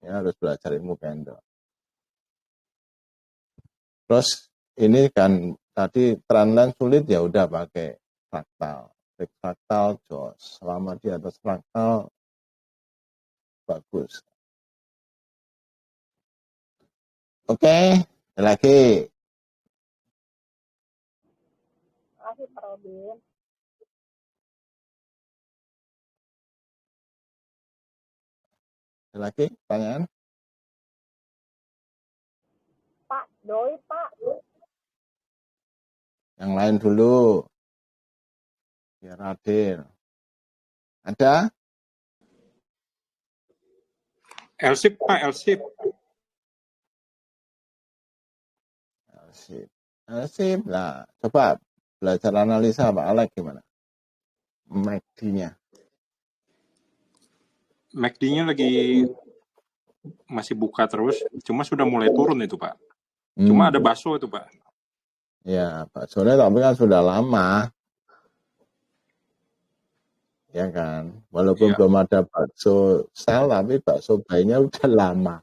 Ya, harus belajar ilmu candle. Terus ini kan tadi trendline sulit ya udah pakai fraktal. Fraktal jos. Selama di atas fraktal bagus. Oke, lagi. Makasih Pak Robin. Lagi pertanyaan? Pak, doi Pak. Yang lain dulu. Biar adil. Ada? Elsip Pak, Elsip. Sip. Nah, coba belajar analisa Pak Alex gimana? MACD-nya. MACD-nya lagi masih buka terus, cuma sudah mulai turun itu Pak. Cuma ada bakso itu Pak. Ya, baksonya tapi kan sudah lama. Ya kan? Walaupun belum ada bakso sell, tapi bakso buy-nya udah lama.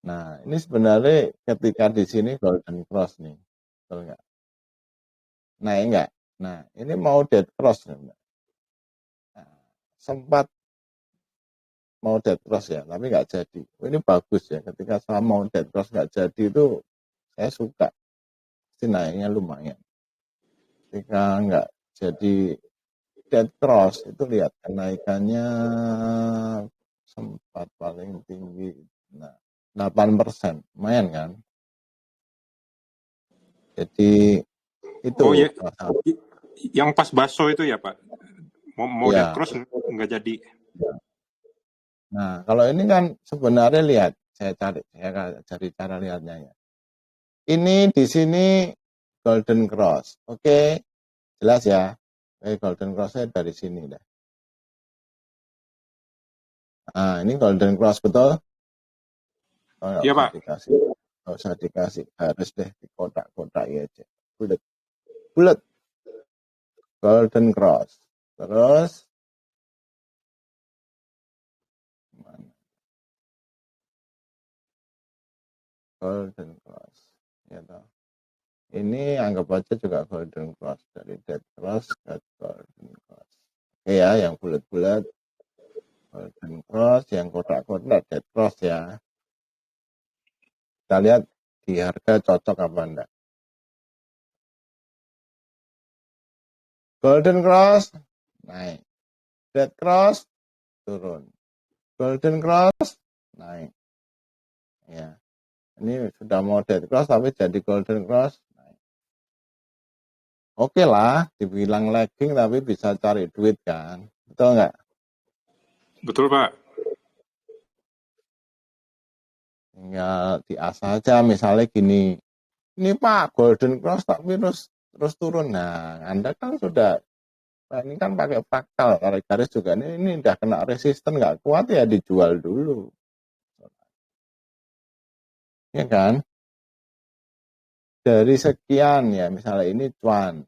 Nah, ini sebenarnya ketika di sini golden cross nih. Betul nggak? Naik nggak? Nah, ini mau dead cross. Nah, sempat mau dead cross ya, tapi nggak jadi. Ini bagus ya, ketika saya mau dead cross nggak jadi itu saya suka. Pasti naiknya lumayan. Ketika nggak jadi dead cross, itu lihat kenaikannya sempat paling tinggi. Nah, 8%, lumayan kan? Jadi itu Oh ya, yang pas bakso itu ya Pak, mau ya. dead cross nggak jadi. Nah, kalau ini kan sebenarnya lihat, saya cari cara lihatnya ya. Ini di sini golden cross, oke, jelas ya. Golden cross-nya dari sini dah. Nah, ini golden cross betul? Iya Pak. Nggak usah dikasih, harus deh di kotak-kotak ya aja. Bulat. Golden cross. Terus golden cross. Ya toh. Ini anggap aja juga golden cross, dari dead cross ke golden cross. Oke ya, yang bulat-bulat golden cross, yang kotak-kotak dead cross ya. Kita lihat di harga cocok apa enggak. Golden cross naik, dead cross turun, golden cross naik. Ya, ini sudah mau dead cross tapi jadi golden cross naik. Oke lah, dibilang lagging tapi bisa cari duit kan, betul nggak? Betul Pak. Tinggal diasah aja, misalnya gini, ini Pak golden cross tapi terus turun. Nah, Anda kan sudah, ini kan pakai fraktal, garis juga ini udah kena resisten nggak kuat ya dijual dulu. Ya kan? Dari sekian ya, misalnya ini cuan.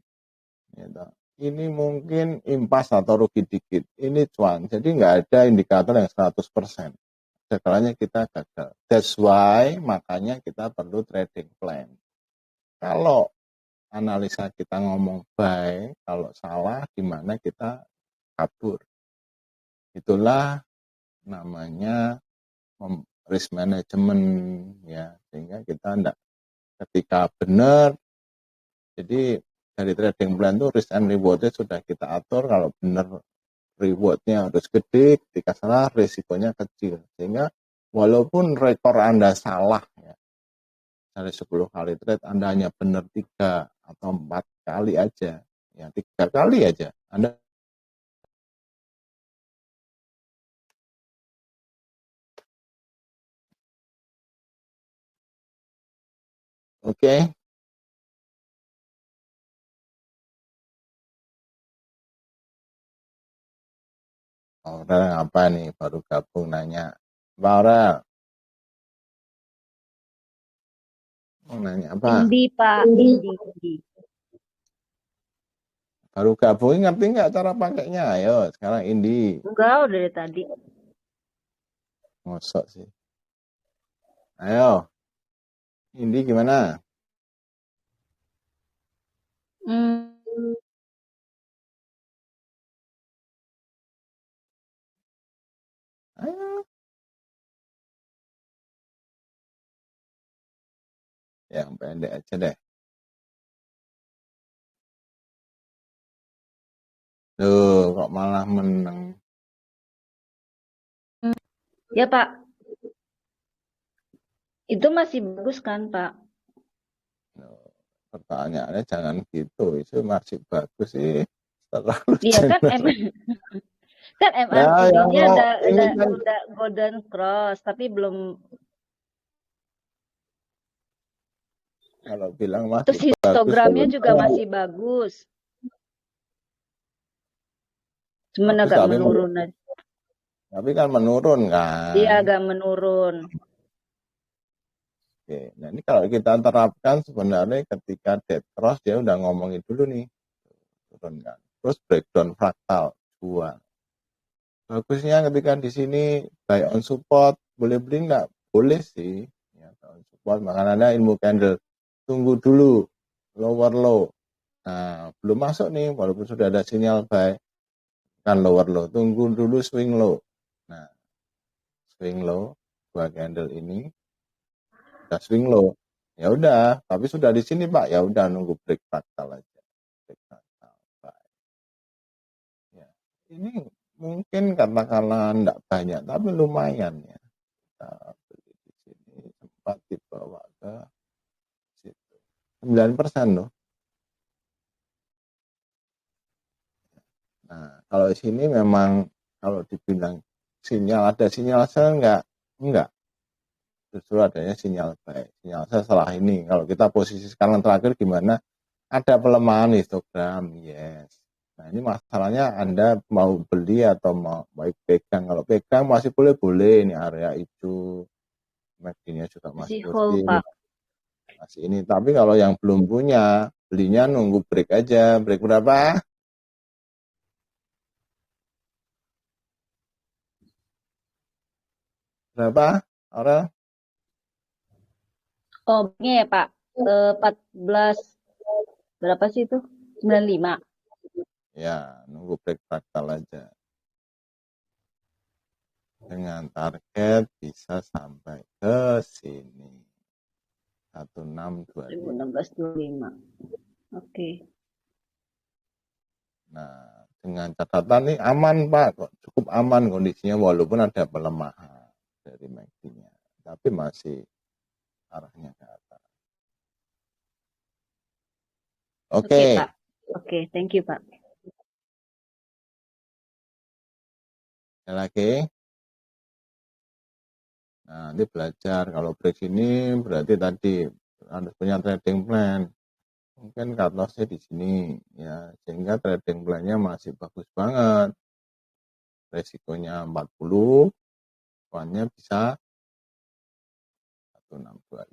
Gitu. Ini mungkin impas atau rugi dikit. Ini cuan. Jadi nggak ada indikator yang 100%. Sekalanya kita gagal. That's why makanya kita perlu trading plan. Kalau analisa kita ngomong buy, kalau salah gimana kita kabur. Itulah namanya risk management ya, sehingga kita enggak, ketika benar, jadi dari trading plan itu risk and rewardnya sudah kita atur. Kalau benar rewardnya harus gede, ketika salah risikonya kecil, sehingga walaupun rekor Anda salah ya, dari 10 kali trade Anda hanya benar 3 atau 4 kali aja, ya 3 kali aja Anda. Oke. Aurel apa nih, baru gabung nanya. Mbak Aurel, mau nanya apa? Indi, Pak. Indi. Baru gabung, ngerti nggak cara pakainya? Ayo, sekarang Indi. Enggak, udah dari tadi. Ngosok sih. Ayo, Indi gimana? Ayo. Yang pendek aja deh. Tuh, kok malah menang. Ya, Pak. Itu masih bagus kan, Pak? Pertanyaannya jangan gitu, itu masih bagus sih. Terlalu Iya kan kan nah, MACD-nya kan, udah golden cross, tapi belum. Kalau bilang masih terus histogramnya juga masih bagus. Cuman agak menurun aja. Tapi kan menurun kan? Iya, agak menurun. Oke, nah ini kalau kita terapkan sebenarnya ketika dead cross dia udah ngomongin dulu nih, turunkan. Terus breakdown fraktal 2. Bagusnya ketika di sini buy on support, boleh beli nggak? Boleh sih, ya, on support. Makanya ilmu candle, tunggu dulu lower low. Nah, belum masuk nih, walaupun sudah ada sinyal buy, kan lower low. Tunggu dulu swing low. Nah, swing low, 2 candle ini, udah swing low. Ya udah, tapi sudah di sini Pak, ya udah nunggu break fraktal aja. Break fraktal, buy. Ya, ini mungkin katakanlah enggak banyak, tapi lumayan ya. Kita beli di sini, sempat dibawa ke situ. 9% loh. Nah, kalau di sini memang kalau dibilang sinyal, ada sinyal sell enggak. Justru adanya sinyal buy. Sinyal sell setelah ini. Kalau kita posisi sekarang terakhir gimana? Ada pelemahan histogram, yes. Nah, ini masalahnya Anda mau beli atau mau pegang. Kalau pegang masih boleh ini area hijau. MACD-nya juga masih hold, Pak. Masih ini. Tapi kalau yang belum punya, belinya nunggu break aja. Break berapa? Berapa, Aurel? Oh, ini ya Pak, 14, berapa sih itu? 95. Ya, nunggu break fraktal aja. Dengan target bisa sampai ke sini. 1625. Oke. Nah, dengan catatan nih aman Pak, kok cukup aman kondisinya walaupun ada pelemahan dari MACD-nya. Tapi masih arahnya ke atas. Oke, Pak. Oke, thank you, Pak. Ada lagi. Nah, nanti belajar kalau break ini berarti tadi harus punya trading plan. Mungkin cut loss-nya di sini ya, sehingga trading plan-nya masih bagus banget. Resikonya 40, puannya bisa 1625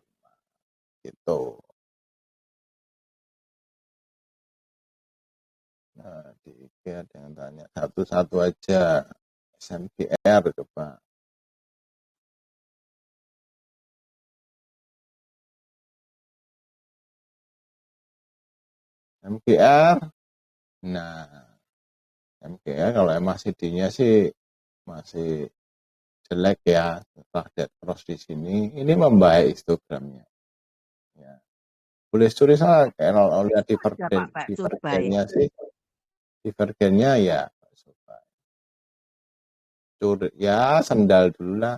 gitu. Nah, di IG ada yang tanya satu-satu aja. SMGR coba. MGR. Nah, MGR kalau MACD-nya sih masih jelek ya. Setelah dead cross di sini, ini membaik histogramnya. Ya. Boleh curi salah kalau lihat divergennya sih. Divergennya ya, curi ya sendal dulu lah.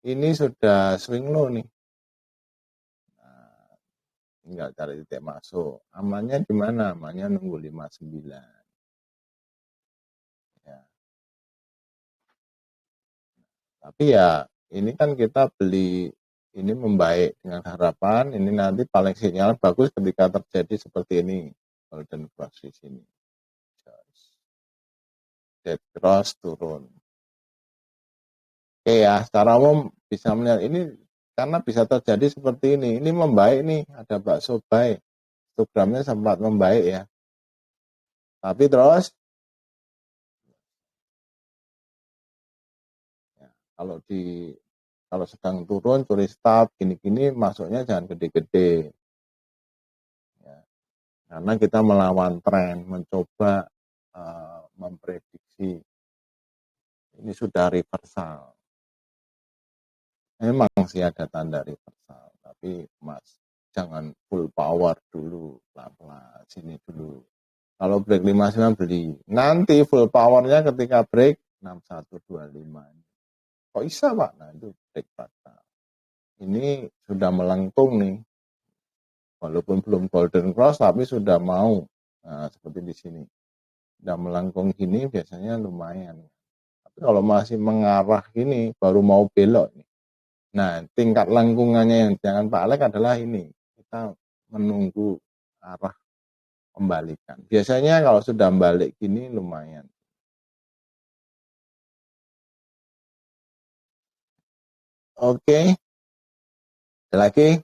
ini sudah swing low nih. Nah, tinggal cari titik masuk. Amannya di mana? Amannya nunggu 59. Ya. Tapi ya ini kan kita beli ini membaik dengan harapan ini nanti paling sinyal bagus ketika terjadi seperti ini. Golden cross di sini. Dead cross turun. Oke ya, secara umum bisa melihat ini karena bisa terjadi seperti ini. Ini membaik nih, ada bakso baik. Histogramnya sempat membaik ya. Tapi terus ya, kalau sedang turun curi stop gini-gini masuknya jangan gede-gede. Ya. Karena kita melawan tren, mencoba memprediksi. Ini sudah reversal. Memang sih ada tanda reversal, tapi Mas jangan full power dulu, pelan-pelan sini dulu. Kalau break 59 beli, nanti full powernya ketika break 6125. Kok bisa Pak? Nah itu break fatal. Ini sudah melengkung nih, walaupun belum golden cross tapi sudah mau. Nah seperti di sini, sudah melengkung gini biasanya lumayan. Tapi kalau masih mengarah gini, baru mau belok nih. Nah, tingkat lengkungannya yang jangan Pak Alek adalah ini. Kita menunggu arah pembalikan. Biasanya kalau sudah balik gini lumayan. Oke. Ada lagi?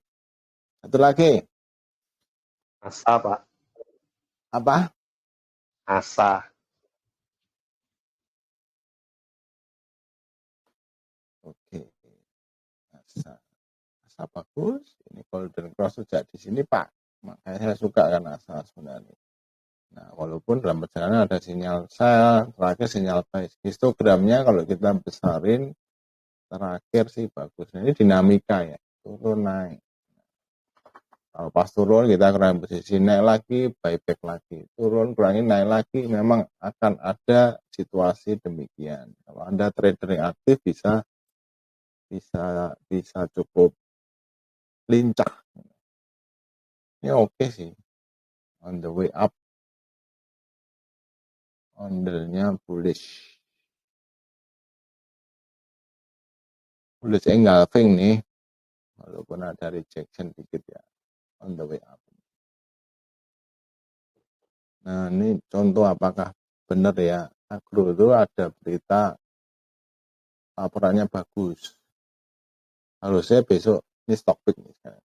Satu lagi. Asa, Pak. Apa? Asa. Oke. Asa bagus. Ini golden cross sejak di sini Pak. Makanya saya suka kan asa sebenarnya. Nah, walaupun dalam perjalanan ada sinyal sell, terakhir sinyal buy. Histogramnya kalau kita besarin, terakhir sih bagus. Nah, ini dinamika ya, turun naik. Kalau pas turun kita kurangin posisi, naik lagi, buyback lagi. Turun, kurangin, naik lagi. Memang akan ada situasi demikian. Kalau Anda trader yang aktif bisa cukup lincah. Ini oke sih. On the way up. Ondel-nya bullish. Bullish engulfing nih. Walaupun ada rejection dikit ya. On the way up. Nah ini contoh apakah benar ya. Agro itu ada berita laporannya bagus. Harusnya besok, ini stock pick nih sekarang.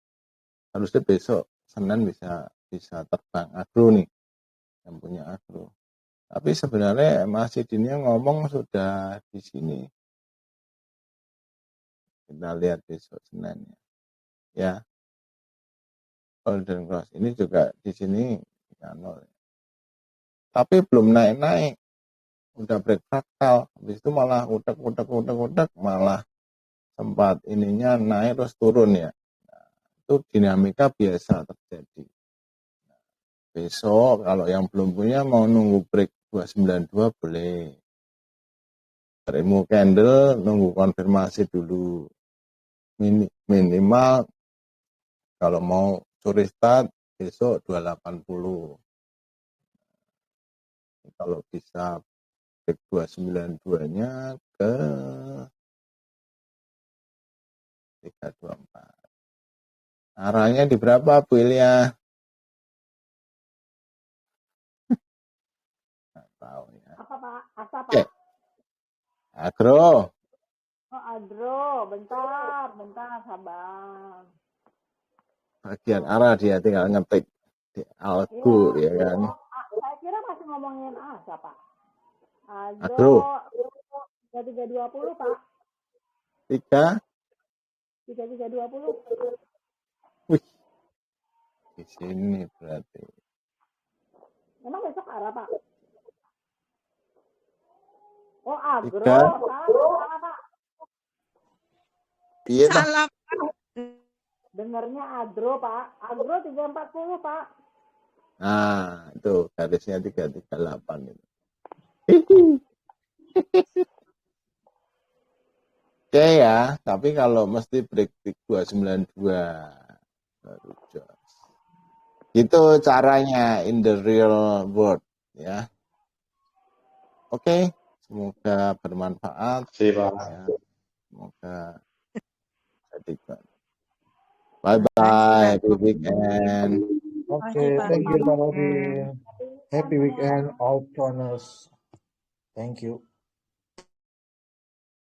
Harusnya besok Senin bisa terbang agro nih. Yang punya agro. Tapi sebenarnya masih Dinnya ngomong sudah di sini. Kita lihat besok Senin ya. Golden cross ini juga di sini 0. Tapi belum naik-naik. Udah break fraktal. Habis itu malah udak malah sempat ininya naik terus turun ya. Nah, itu dinamika biasa terjadi. Nah, besok kalau yang belum punya mau nunggu break 292 boleh. Remove candle nunggu konfirmasi dulu. Minimal kalau mau curi start besok 280. Kalau bisa break 292-nya ke 324. Arahnya di berapa Bu Ilya? Nggak tahu ya. Apa Pak? Asa Pak? Oke. Agro. Oh agro, bentar, sabar. Bagian arah dia tinggal ngetik di algo ya kan. Saya kira masih ngomongin Asa Pak. Agro. 3320 Pak. 3320. Wih. Di sini berarti. Emang besok arah Pak? Oh agro, Pak. Iya Salah. Dengarnya agro Pak. Agro 340 Pak. Nah, itu garisnya 338 itu. oke ya, tapi kalau mesti break 292 baru jos. Itu caranya in the real world ya. Oke, semoga bermanfaat. Siap. Ya. Semoga jadi bye bye, happy weekend. Oke, thank you Pak Robin. Happy weekend all partners. Thank you.